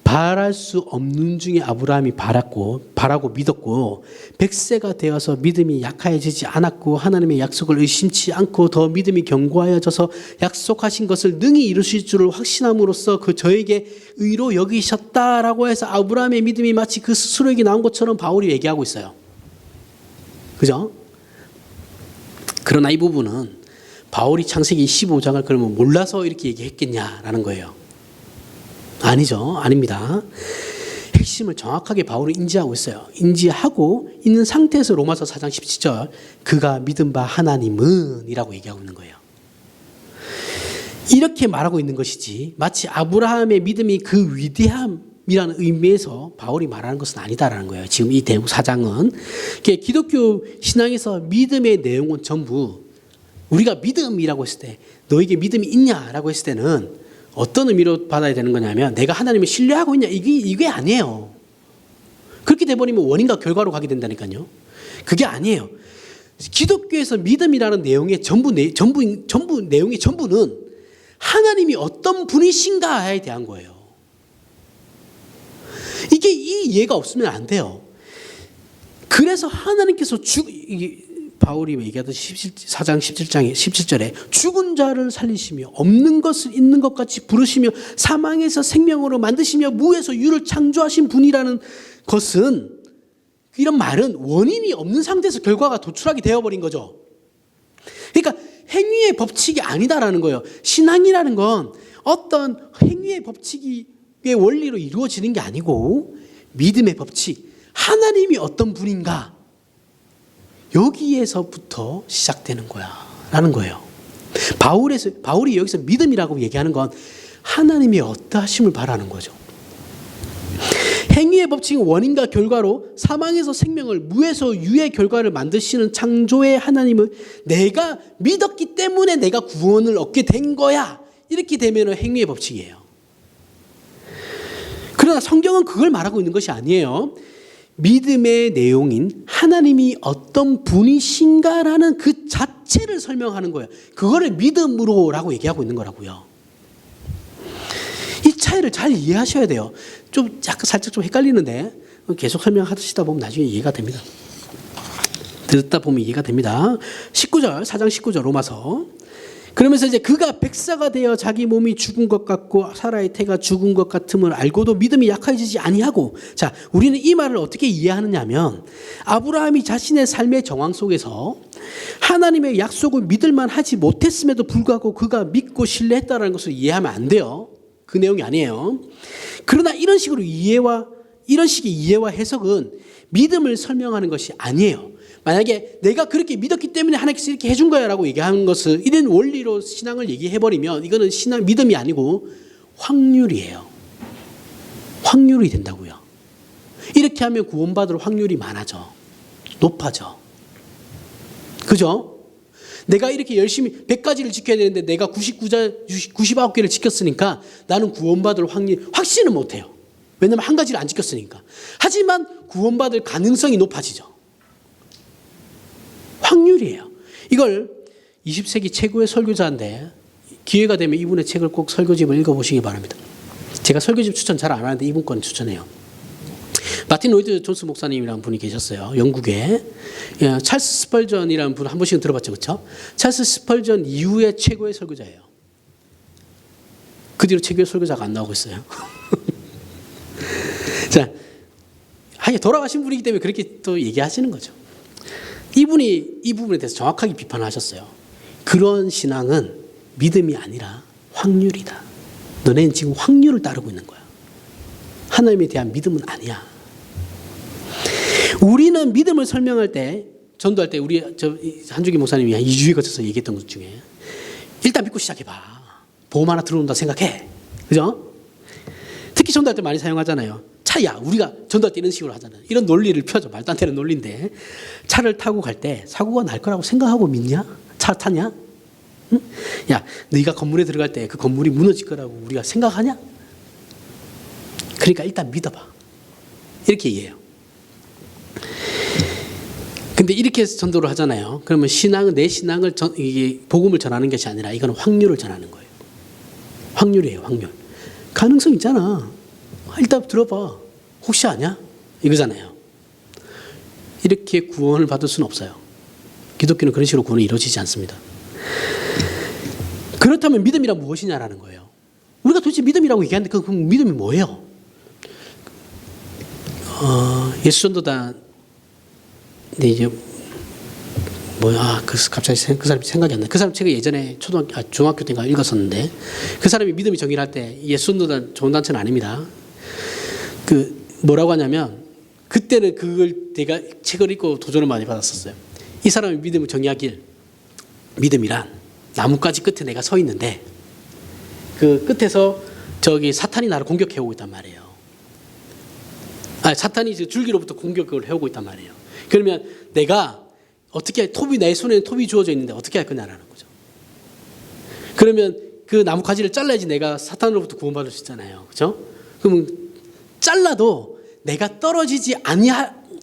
바랄 수 없는 중에 아브라함이 바라고 믿었고 100세가 되어서 믿음이 약해지지 않았고 하나님의 약속을 의심치 않고 더 믿음이 견고하여져서 약속하신 것을 능히 이루실 줄을 확신함으로써 그 저에게 의로 여기셨다라고 해서 아브라함의 믿음이 마치 그 스스로에게 나온 것처럼 바울이 얘기하고 있어요. 그죠? 그러나 이 부분은 바울이 창세기 15장을 그러면 몰라서 이렇게 얘기했겠냐라는 거예요. 아니죠. 아닙니다. 핵심을 정확하게 바울은 인지하고 있어요. 인지하고 있는 상태에서 로마서 4장 17절 그가 믿은 바 하나님은 이라고 얘기하고 있는 거예요. 이렇게 말하고 있는 것이지 마치 아브라함의 믿음이 그 위대함이라는 의미에서 바울이 말하는 것은 아니다라는 거예요. 지금 이 대목 4장은 기독교 신앙에서 믿음의 내용은 전부 우리가 믿음이라고 했을 때 너에게 믿음이 있냐라고 했을 때는 어떤 의미로 받아야 되는 거냐면 내가 하나님을 신뢰하고 있냐 이게 아니에요. 그렇게 돼버리면 원인과 결과로 가게 된다니까요. 그게 아니에요. 기독교에서 믿음이라는 내용의 전부 내용의 전부는 하나님이 어떤 분이신가에 대한 거예요. 이게 이 이해가 없으면 안 돼요. 그래서 하나님께서 바울이 얘기하듯이 4장 17절에 죽은 자를 살리시며 없는 것을 있는 것 같이 부르시며 사망에서 생명으로 만드시며 무에서 유를 창조하신 분이라는 것은, 이런 말은 원인이 없는 상태에서 결과가 도출하게 되어버린 거죠. 그러니까 행위의 법칙이 아니다라는 거예요. 신앙이라는 건 어떤 행위의 법칙의 원리로 이루어지는 게 아니고 믿음의 법칙, 하나님이 어떤 분인가, 여기에서부터 시작되는 거야 라는 거예요. 바울이 여기서 믿음이라고 얘기하는 건 하나님의 어떠하심을 바라는 거죠. 행위의 법칙은 원인과 결과로 사망에서 생명을, 무에서 유의 결과를 만드시는 창조의 하나님을 내가 믿었기 때문에 내가 구원을 얻게 된 거야, 이렇게 되면 행위의 법칙이에요. 그러나 성경은 그걸 말하고 있는 것이 아니에요. 믿음의 내용인 하나님이 어떤 분이신가라는 그 자체를 설명하는 거예요. 그거를 믿음으로라고 얘기하고 있는 거라고요. 이 차이를 잘 이해하셔야 돼요. 좀 약간 살짝 좀 헷갈리는데 계속 설명하시다 보면 나중에 이해가 됩니다. 듣다 보면 이해가 됩니다. 19절, 4장 19절 로마서. 그러면서 이제 그가 백사가 되어 자기 몸이 죽은 것 같고 사라의 태가 죽은 것 같음을 알고도 믿음이 약해지지 아니하고, 자, 우리는 이 말을 어떻게 이해하느냐면 아브라함이 자신의 삶의 정황 속에서 하나님의 약속을 믿을만 하지 못했음에도 불구하고 그가 믿고 신뢰했다는 것을 이해하면 안 돼요. 그 내용이 아니에요. 그러나 이런 식의 이해와 해석은 믿음을 설명하는 것이 아니에요. 만약에 내가 그렇게 믿었기 때문에 하나님께서 이렇게 해준 거야 라고 얘기하는 것을 이런 원리로 신앙을 얘기해버리면 이거는 믿음이 아니고 확률이에요. 확률이 된다고요. 이렇게 하면 구원받을 확률이 높아져. 그죠? 내가 이렇게 열심히 100가지를 지켜야 되는데 내가 99개를 지켰으니까 나는 구원받을 확신은 못해요. 왜냐하면 한 가지를 안 지켰으니까. 하지만 구원받을 가능성이 높아지죠. 확률이에요. 이걸 20세기 최고의 설교자인데 기회가 되면 이분의 책을 꼭 설교집을 읽어보시기 바랍니다. 제가 설교집 추천 잘 안 하는데 이분 건 추천해요. 마틴 로이드 존스 목사님이라는 분이 계셨어요. 영국에. 찰스 스펄전이라는 분 한 번씩은 들어봤죠, 그렇죠? 찰스 스펄전 이후의 최고의 설교자예요. 그 뒤로 최고의 설교자가 안 나오고 있어요. 자, 돌아가신 분이기 때문에 그렇게 또 얘기하시는 거죠. 이분이 이 부분에 대해서 정확하게 비판하셨어요. 그런 신앙은 믿음이 아니라 확률이다. 너네는 지금 확률을 따르고 있는 거야. 하나님에 대한 믿음은 아니야. 우리는 믿음을 설명할 때, 전도할 때 우리 한주기 목사님이 한 2주에 거쳐서 얘기했던 것 중에 일단 믿고 시작해봐. 보험 하나 들어온다 생각해. 그죠? 특히 전도할 때 많이 사용하잖아요. 차야, 우리가 전도할 때 이런 식으로 하잖아요. 이런 논리를 펴죠. 말도 안 되는 논리인데 차를 타고 갈 때 사고가 날 거라고 생각하고 믿냐? 차 타냐? 응? 야, 네가 건물에 들어갈 때 그 건물이 무너질 거라고 우리가 생각하냐? 그러니까 일단 믿어봐. 이렇게 얘기해요. 근데 이렇게 해서 전도를 하잖아요. 그러면 내 신앙을 이게 복음을 전하는 것이 아니라 이거는 확률을 전하는 거예요. 확률이에요, 확률. 가능성 있잖아. 일단 들어봐. 혹시 아냐? 이거잖아요. 이렇게 구원을 받을 수는 없어요. 기독교는 그런 식으로 구원이 이루어지지 않습니다. 그렇다면 믿음이란 무엇이냐라는 거예요. 우리가 도대체 믿음이라고 얘기하는데 그 믿음이 뭐예요? 예수전도단, 근데 이제 갑자기 그 사람이 생각이 안 나. 그 사람 책을 예전에 중학교 때인가 읽었었는데 그 사람이 믿음의 정의를 할 때 예수전도단 좋은 단체는 아닙니다. 뭐라고 하냐면 그때는 그걸 내가 책을 읽고 도전을 많이 받았었어요. 이 사람이 믿음을 정의하길, 믿음이란 나뭇가지 끝에 내가 서 있는데 그 끝에서 사탄이 나를 공격해 오고 있단 말이에요. 사탄이 줄기로부터 공격을 해오고 있단 말이에요. 그러면 내가 어떻게 내 손에는 톱이 주어져 있는데 어떻게 할 거냐라는 거죠. 그러면 그 나뭇가지를 잘라야지 내가 사탄으로부터 구원받을 수 있잖아요. 그렇죠? 그러면 잘라도 내가 떨어지지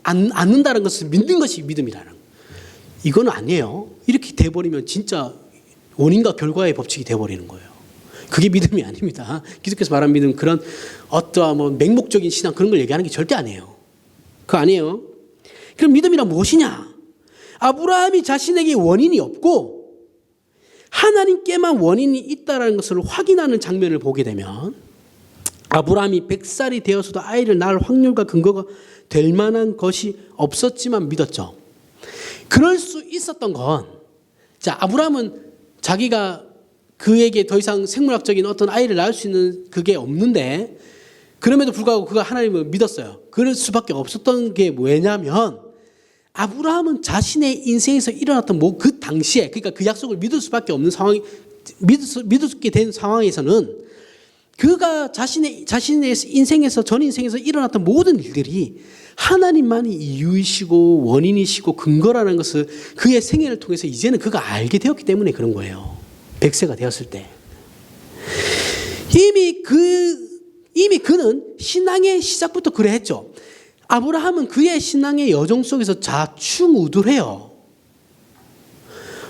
않는다는 것을 믿는 것이 믿음이라는 거예요. 이건 아니에요. 이렇게 돼버리면 진짜 원인과 결과의 법칙이 돼버리는 거예요. 그게 믿음이 아닙니다. 기독교에서 말하는 믿음, 그런 어떠한 맹목적인 신앙 그런 걸 얘기하는 게 절대 아니에요. 그거 아니에요. 그럼 믿음이란 무엇이냐? 아브라함이 자신에게 원인이 없고 하나님께만 원인이 있다는 것을 확인하는 장면을 보게 되면 아브라함이 100살이 되어서도 아이를 낳을 확률과 근거가 될 만한 것이 없었지만 믿었죠. 그럴 수 있었던 건, 자, 아브라함은 자기가 그에게 더 이상 생물학적인 어떤 아이를 낳을 수 있는 그게 없는데 그럼에도 불구하고 그가 하나님을 믿었어요. 그럴 수밖에 없었던 게 뭐냐면 아브라함은 자신의 인생에서 일어났던 그 당시에, 그러니까 그 약속을 믿을 수밖에 없는 상황이, 믿게 된 상황에서는 그가 자신의 인생에서, 전 인생에서 일어났던 모든 일들이 하나님만이 이유이시고 원인이시고 근거라는 것을 그의 생애를 통해서 이제는 그가 알게 되었기 때문에 그런 거예요. 100세가 되었을 때. 이미 그는 신앙의 시작부터 그래 했죠. 아브라함은 그의 신앙의 여정 속에서 좌충우돌해요.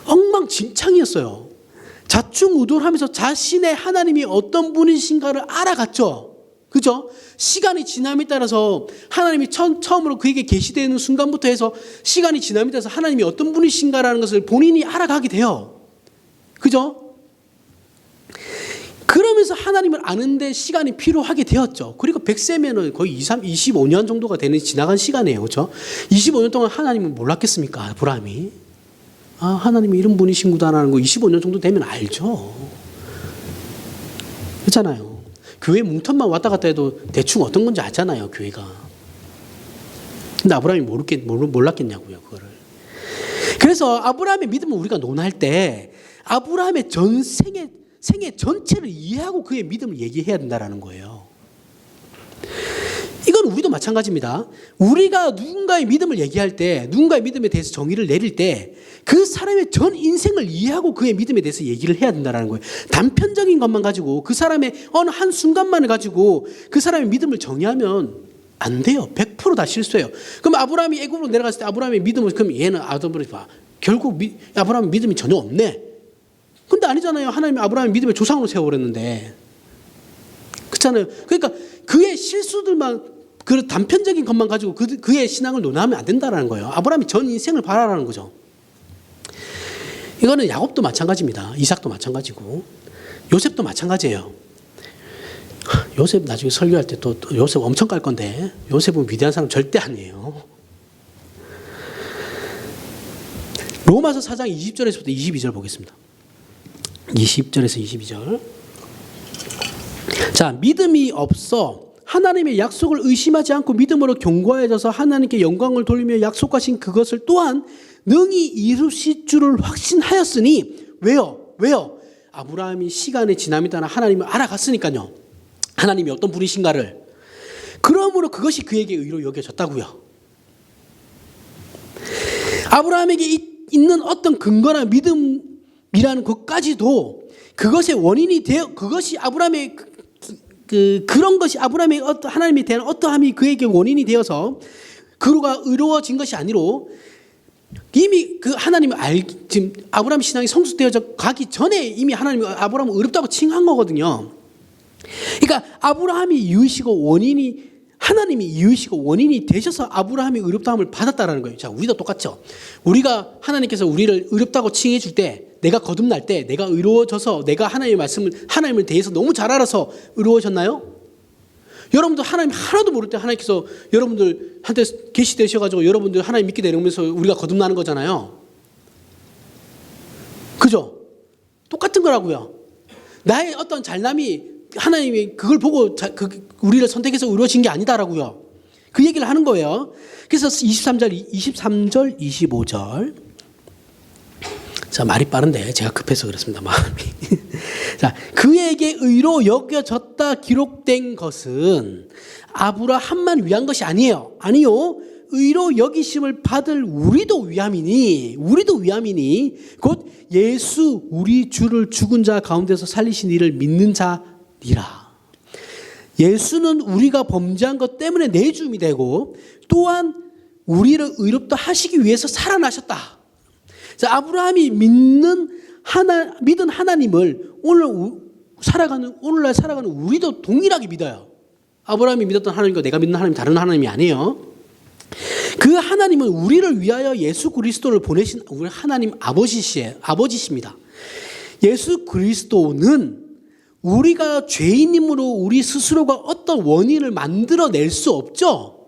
엉망진창이었어요. 좌충우돌하면서 자신의 하나님이 어떤 분이신가를 알아갔죠. 그죠? 시간이 지남에 따라서 하나님이 처음으로 그에게 계시되는 순간부터 해서 시간이 지남에 따라서 하나님이 어떤 분이신가라는 것을 본인이 알아가게 돼요. 그죠? 그러면서 하나님을 아는데 시간이 필요하게 되었죠. 그리고 100세면은 거의 25년 정도가 되는 지나간 시간이에요. 그렇죠? 25년 동안 하나님을 몰랐겠습니까? 아브라함이. 아, 하나님이 이런 분이신구나라는 거 25년 정도 되면 알죠. 그렇잖아요. 교회 뭉턴만 왔다 갔다 해도 대충 어떤 건지 알잖아요. 교회가. 근데 아브라함이 몰랐겠냐고요. 그거를. 그래서 아브라함의 믿음을 우리가 논할 때 아브라함의 생애 전체를 이해하고 그의 믿음을 얘기해야 된다는 거예요. 이건 우리도 마찬가지입니다. 우리가 누군가의 믿음을 얘기할 때, 누군가의 믿음에 대해서 정의를 내릴 때 그 사람의 전 인생을 이해하고 그의 믿음에 대해서 얘기를 해야 된다는 거예요. 단편적인 것만 가지고 그 사람의 어느 한 순간만을 가지고 그 사람의 믿음을 정의하면 안 돼요. 100% 실수해요. 그럼 아브라함이 애굽으로 내려갔을 때 아브라함의 믿음을, 그럼 얘는 결국 아브라함의 믿음이 전혀 없네. 근데 아니잖아요. 하나님이 아브라함의 믿음의 조상으로 세워버렸는데. 그렇잖아요. 그러니까 그의 실수들만, 그 단편적인 것만 가지고 그의 신앙을 논하면 안 된다는 거예요. 아브라함이 전 인생을 바라라는 거죠. 이거는 야곱도 마찬가지입니다. 이삭도 마찬가지고 요셉도 마찬가지예요. 요셉 나중에 설교할 때 또 요셉 엄청 깔 건데 요셉은 위대한 사람 절대 아니에요. 로마서 4장 20절에서부터 22절 보겠습니다. 20절에서 22절. 자, 믿음이 없어 하나님의 약속을 의심하지 않고 믿음으로 견고해져서 하나님께 영광을 돌리며 약속하신 그것을 또한 능히 이루실 줄을 확신하였으니. 왜요? 아브라함이 시간의 지남에 따라 하나님을 알아갔으니까요. 하나님이 어떤 분이신가를. 그러므로 그것이 그에게 의로 여겨졌다고요. 아브라함에게 있는 어떤 근거나 믿음이라는 것까지도 그것의 원인이 되어, 그것이 아브라함의 그런 것이 아브라함의 하나님에 대한 어떠함이 그에게 원인이 되어서 그가 의로워진 것이 아니로 이미 그 하나님을 지금 아브라함 신앙이 성숙되어져 가기 전에 이미 하나님이 아브라함을 의롭다고 칭한 거거든요. 그러니까 아브라함이 이유이시고 원인이, 하나님이 이유이시고 원인이 되셔서 아브라함이 의롭다함을 받았다라는 거예요. 자, 우리도 똑같죠. 우리가 하나님께서 우리를 의롭다고 칭해 줄 때, 내가 거듭날 때, 내가 의로워져서 내가 하나님을 대해서 너무 잘 알아서 의로워졌나요? 여러분들 하나님 하나도 모를 때 하나님께서 여러분들한테 계시되셔가지고 여러분들 하나님 믿게 되면서 우리가 거듭나는 거잖아요. 그죠? 똑같은 거라고요. 나의 어떤 잘남이 하나님이 그걸 보고 우리를 선택해서 의로워진 게 아니다라고요. 그 얘기를 하는 거예요. 그래서 23절, 25절. 자, 말이 빠른데 제가 급해서 그렇습니다. 마음이. 자, 그에게 의로 여겨졌다 기록된 것은 아브라함만 위한 것이 아니에요. 아니요. 의로 여기심을 받을 우리도 위함이니 곧 예수 우리 주를 죽은 자 가운데서 살리신 이를 믿는 자니라. 예수는 우리가 범죄한 것 때문에 내줌이 되고 또한 우리를 의롭다 하시기 위해서 살아나셨다. 자, 아브라함이 믿는 하나님을 오늘날 살아가는 우리도 동일하게 믿어요. 아브라함이 믿었던 하나님과 내가 믿는 하나님 다른 하나님이 아니에요. 그 하나님은 우리를 위하여 예수 그리스도를 보내신 우리 하나님 아버지십니다. 예수 그리스도는 우리가 죄인임으로 우리 스스로가 어떤 원인을 만들어낼 수 없죠.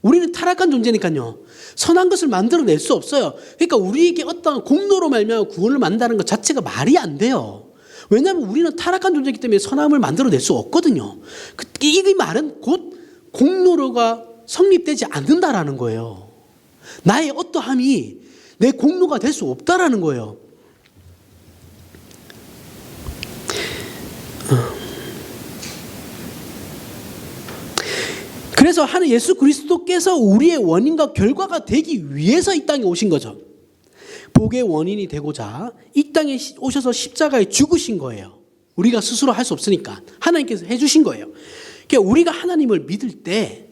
우리는 타락한 존재니까요. 선한 것을 만들어낼 수 없어요. 그러니까 우리에게 어떤 공로로 말미암아 구원을 만든다는 것 자체가 말이 안 돼요. 왜냐하면 우리는 타락한 존재이기 때문에 선함을 만들어낼 수 없거든요. 이 말은 곧 공로가 성립되지 않는다라는 거예요. 나의 어떠함이 내 공로가 될 수 없다라는 거예요. 그래서 하는 예수 그리스도께서 우리의 원인과 결과가 되기 위해서 이 땅에 오신 거죠. 복의 원인이 되고자 이 땅에 오셔서 십자가에 죽으신 거예요. 우리가 스스로 할 수 없으니까 하나님께서 해주신 거예요. 그러니까 우리가 하나님을 믿을 때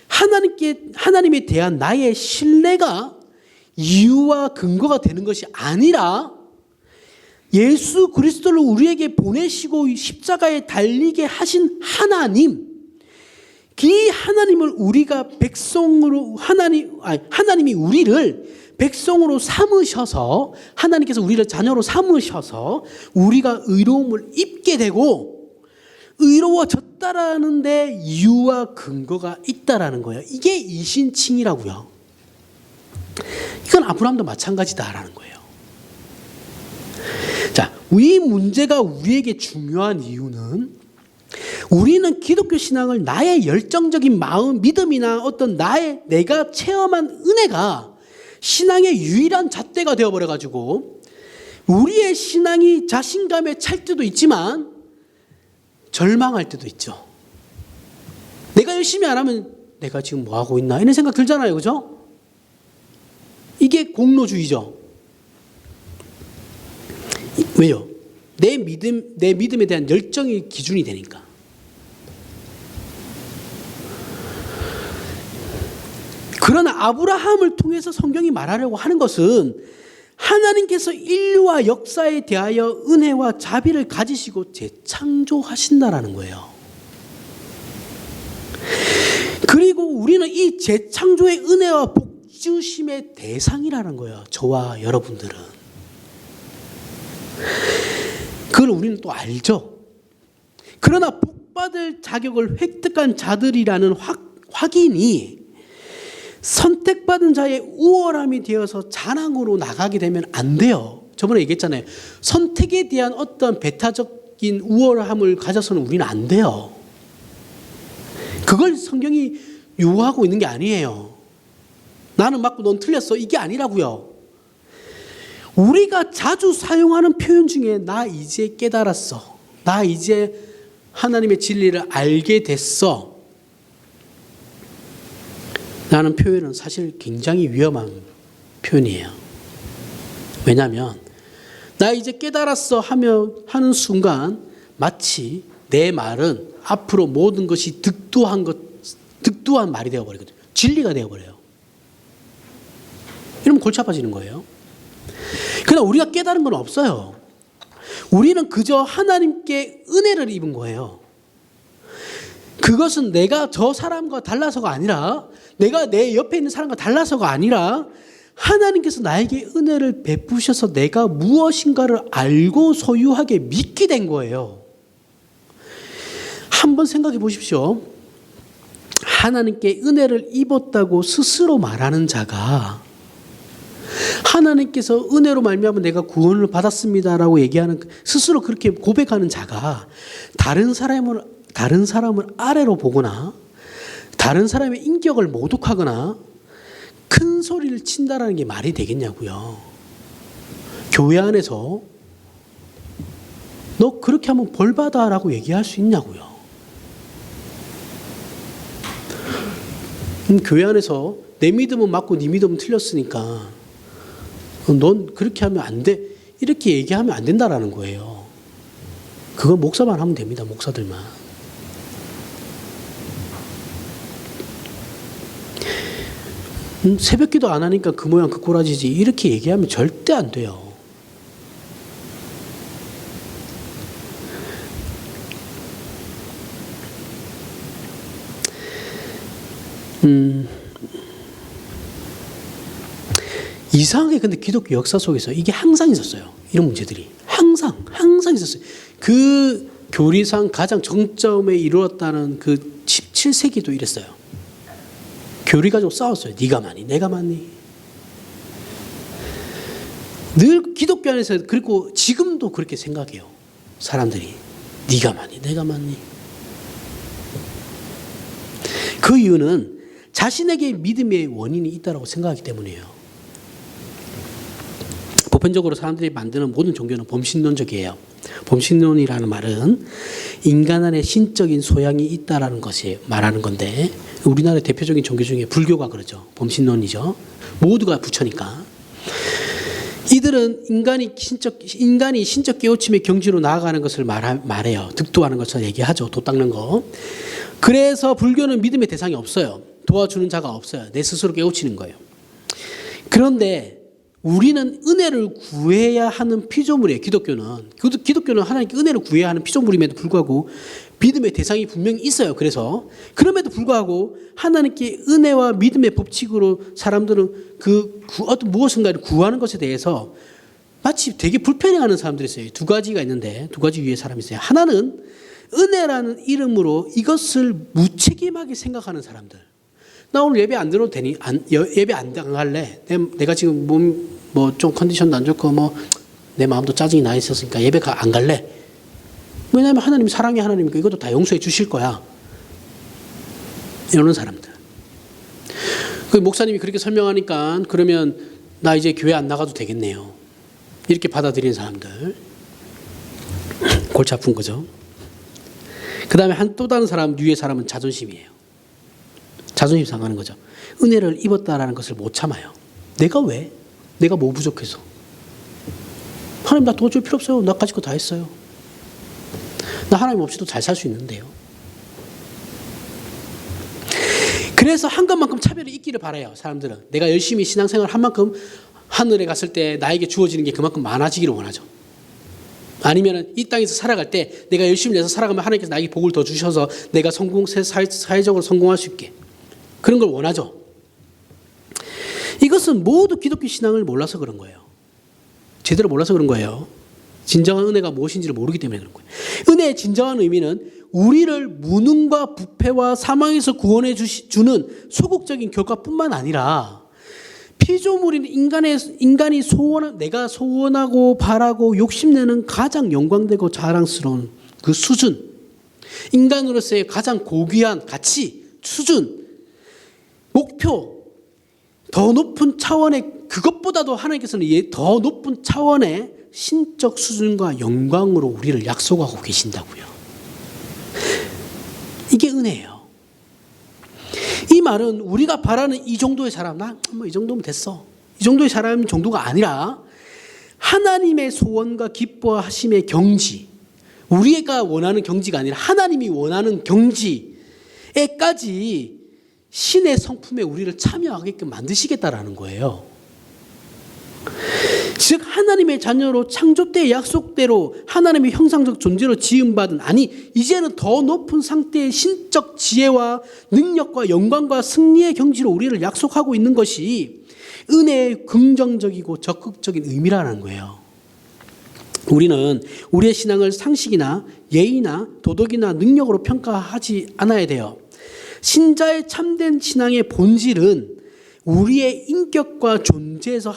하나님에 대한 나의 신뢰가 이유와 근거가 되는 것이 아니라 예수 그리스도를 우리에게 보내시고 십자가에 달리게 하신 하나님, 이 하나님을 우리가 백성으로 하나님이 우리를 백성으로 삼으셔서 하나님께서 우리를 자녀로 삼으셔서 우리가 의로움을 입게 되고 의로워졌다라는 데 이유와 근거가 있다라는 거예요. 이게 이신칭이라고요. 이건 아브라함도 마찬가지다라는 거예요. 자, 이 문제가 우리에게 중요한 이유는 우리는 기독교 신앙을 나의 열정적인 마음, 믿음이나 어떤 내가 체험한 은혜가 신앙의 유일한 잣대가 되어버려가지고 우리의 신앙이 자신감에 찰 때도 있지만 절망할 때도 있죠. 내가 열심히 안 하면 내가 지금 뭐 하고 있나 이런 생각 들잖아요. 그죠? 이게 공로주의죠. 왜요? 내 믿음에 대한 열정이 기준이 되니까. 그러나 아브라함을 통해서 성경이 말하려고 하는 것은 하나님께서 인류와 역사에 대하여 은혜와 자비를 가지시고 재창조하신다라는 거예요. 그리고 우리는 이 재창조의 은혜와 복주심의 대상이라는 거예요. 저와 여러분들은. 그걸 우리는 또 알죠. 그러나 복받을 자격을 획득한 자들이라는 확인이 선택받은 자의 우월함이 되어서 자랑으로 나가게 되면 안 돼요. 저번에 얘기했잖아요. 선택에 대한 어떤 배타적인 우월함을 가져서는 우리는 안 돼요. 그걸 성경이 요구하고 있는 게 아니에요. 나는 맞고 넌 틀렸어. 이게 아니라고요. 우리가 자주 사용하는 표현 중에 나 이제 깨달았어. 나 이제 하나님의 진리를 알게 됐어. 라는 표현은 사실 굉장히 위험한 표현이에요. 왜냐하면 나 이제 깨달았어 하는 순간 마치 내 말은 앞으로 모든 것이 득도한 말이 되어버리거든요. 진리가 되어버려요. 이러면 골치 아파지는 거예요. 그러나 우리가 깨달은 건 없어요. 우리는 그저 하나님께 은혜를 입은 거예요. 그것은 내가 저 사람과 달라서가 아니라 내가 내 옆에 있는 사람과 달라서가 아니라 하나님께서 나에게 은혜를 베푸셔서 내가 무엇인가를 알고 소유하게 믿게 된 거예요. 한번 생각해 보십시오. 하나님께 은혜를 입었다고 스스로 말하는 자가 하나님께서 은혜로 말미암아 내가 구원을 받았습니다라고 얘기하는 스스로 그렇게 고백하는 자가 다른 사람을 아래로 보거나 다른 사람의 인격을 모독하거나 큰 소리를 친다라는 게 말이 되겠냐고요. 교회 안에서 너 그렇게 하면 벌 받아라고 얘기할 수 있냐고요. 교회 안에서 내 믿음은 맞고 네 믿음은 틀렸으니까 넌 그렇게 하면 안 돼. 이렇게 얘기하면 안 된다라는 거예요. 그건 목사만 하면 됩니다. 목사들만. 새벽기도 안 하니까 그 모양 그 꼬라지지 이렇게 얘기하면 절대 안 돼요. 이상하게 근데 기독교 역사 속에서 이게 항상 있었어요. 이런 문제들이 항상 있었어요. 그 교리상 가장 정점에 이르렀다는 그 17세기도 이랬어요. 교리 가지고 싸웠어요. 네가 많니 내가 많니. 늘 기독교 안에서, 그리고 지금도 그렇게 생각해요. 사람들이 네가 많니 내가 많니. 그 이유는 자신에게 믿음의 원인이 있다고 생각하기 때문이에요. 보편적으로 사람들이 만드는 모든 종교는 범신론적이에요. 범신론이라는 말은 인간 안에 신적인 소양이 있다라는 것이 말하는 건데, 우리나라의 대표적인 종교 중에 불교가 그러죠. 범신론이죠. 모두가 부처니까. 이들은 인간이 신적 깨우침의 경지로 나아가는 것을 말해요. 득도하는 것을 얘기하죠. 도 닦는 거. 그래서 불교는 믿음의 대상이 없어요. 도와주는 자가 없어요. 내 스스로 깨우치는 거예요. 그런데 우리는 은혜를 구해야 하는 피조물이에요. 기독교는 하나님께 은혜를 구해야 하는 피조물임에도 불구하고 믿음의 대상이 분명히 있어요. 그럼에도 불구하고 하나님께 은혜와 믿음의 법칙으로 사람들은 어떤 무엇인가를 구하는 것에 대해서 마치 되게 불편해하는 사람들이 있어요. 두 가지가 있는데, 두 가지 위의 사람이 있어요. 하나는 은혜라는 이름으로 이것을 무책임하게 생각하는 사람들. 나 오늘 예배 안 들어도 되니? 예배 안 갈래? 내가 지금 몸 좀 컨디션도 안 좋고 내 마음도 짜증이 나 있었으니까 예배 안 갈래? 왜냐하면 하나님이 사랑의 하나님이니까 이것도 다 용서해 주실 거야. 이러는 사람들. 그 목사님이 그렇게 설명하니까 그러면 나 이제 교회 안 나가도 되겠네요. 이렇게 받아들이는 사람들. 골치 아픈 거죠. 그 다음에 또 다른 사람, 유의 사람은 자존심이에요. 자존심 상하는 거죠. 은혜를 입었다라는 것을 못 참아요. 내가 왜? 내가 뭐 부족해서? 하나님 나 도와줄 필요 없어요. 나 가지고 다 했어요. 나 하나님 없이도 잘 살 수 있는데요. 그래서 한 것만큼 차별이 있기를 바라요. 사람들은. 내가 열심히 신앙생활을 한 만큼 하늘에 갔을 때 나에게 주어지는 게 그만큼 많아지기를 원하죠. 아니면 이 땅에서 살아갈 때 내가 열심히 내서 살아가면 하나님께서 나에게 복을 더 주셔서 내가 사회적으로 성공할 수 있게. 그런 걸 원하죠. 이것은 모두 기독교 신앙을 몰라서 그런 거예요. 제대로 몰라서 그런 거예요. 진정한 은혜가 무엇인지를 모르기 때문에 그런 거예요. 은혜의 진정한 의미는 우리를 무능과 부패와 사망에서 구원해 주는 소극적인 결과뿐만 아니라 피조물인 인간이 내가 소원하고 바라고 욕심내는 가장 영광되고 자랑스러운 그 수준, 인간으로서의 가장 고귀한 가치, 수준, 목표, 더 높은 차원의, 그것보다도 하나님께서는 더 높은 차원의 신적 수준과 영광으로 우리를 약속하고 계신다고요. 이게 은혜예요. 이 말은 우리가 바라는 이 정도의 사람, 이 정도면 됐어. 이 정도의 사람 정도가 아니라 하나님의 소원과 기뻐하심의 경지, 우리가 원하는 경지가 아니라 하나님이 원하는 경지에까지 신의 성품에 우리를 참여하게끔 만드시겠다라는 거예요. 즉 하나님의 자녀로 창조 때의 약속대로 하나님의 형상적 존재로 지음받은, 이제는 더 높은 상태의 신적 지혜와 능력과 영광과 승리의 경지로 우리를 약속하고 있는 것이 은혜의 긍정적이고 적극적인 의미라는 거예요. 우리는 우리의 신앙을 상식이나 예의나 도덕이나 능력으로 평가하지 않아야 돼요. 신자의 참된 신앙의 본질은 우리의 인격과 존재에서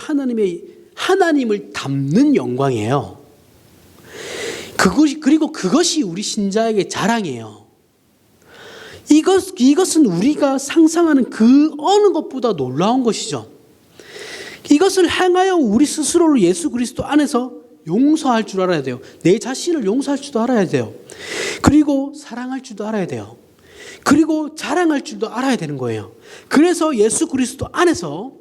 하나님을 담는 영광이에요. 그리고 그것이 우리 신자에게 자랑이에요. 이것은 우리가 상상하는 그 어느 것보다 놀라운 것이죠. 이것을 향하여 우리 스스로를 예수 그리스도 안에서 용서할 줄 알아야 돼요. 내 자신을 용서할 줄도 알아야 돼요. 그리고 사랑할 줄도 알아야 돼요. 그리고 자랑할 줄도 알아야 되는 거예요. 그래서 예수 그리스도 안에서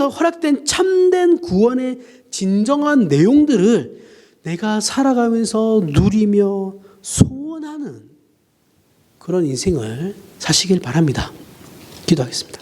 허락된 참된 구원의 진정한 내용들을 내가 살아가면서 누리며 소원하는 그런 인생을 사시길 바랍니다. 기도하겠습니다.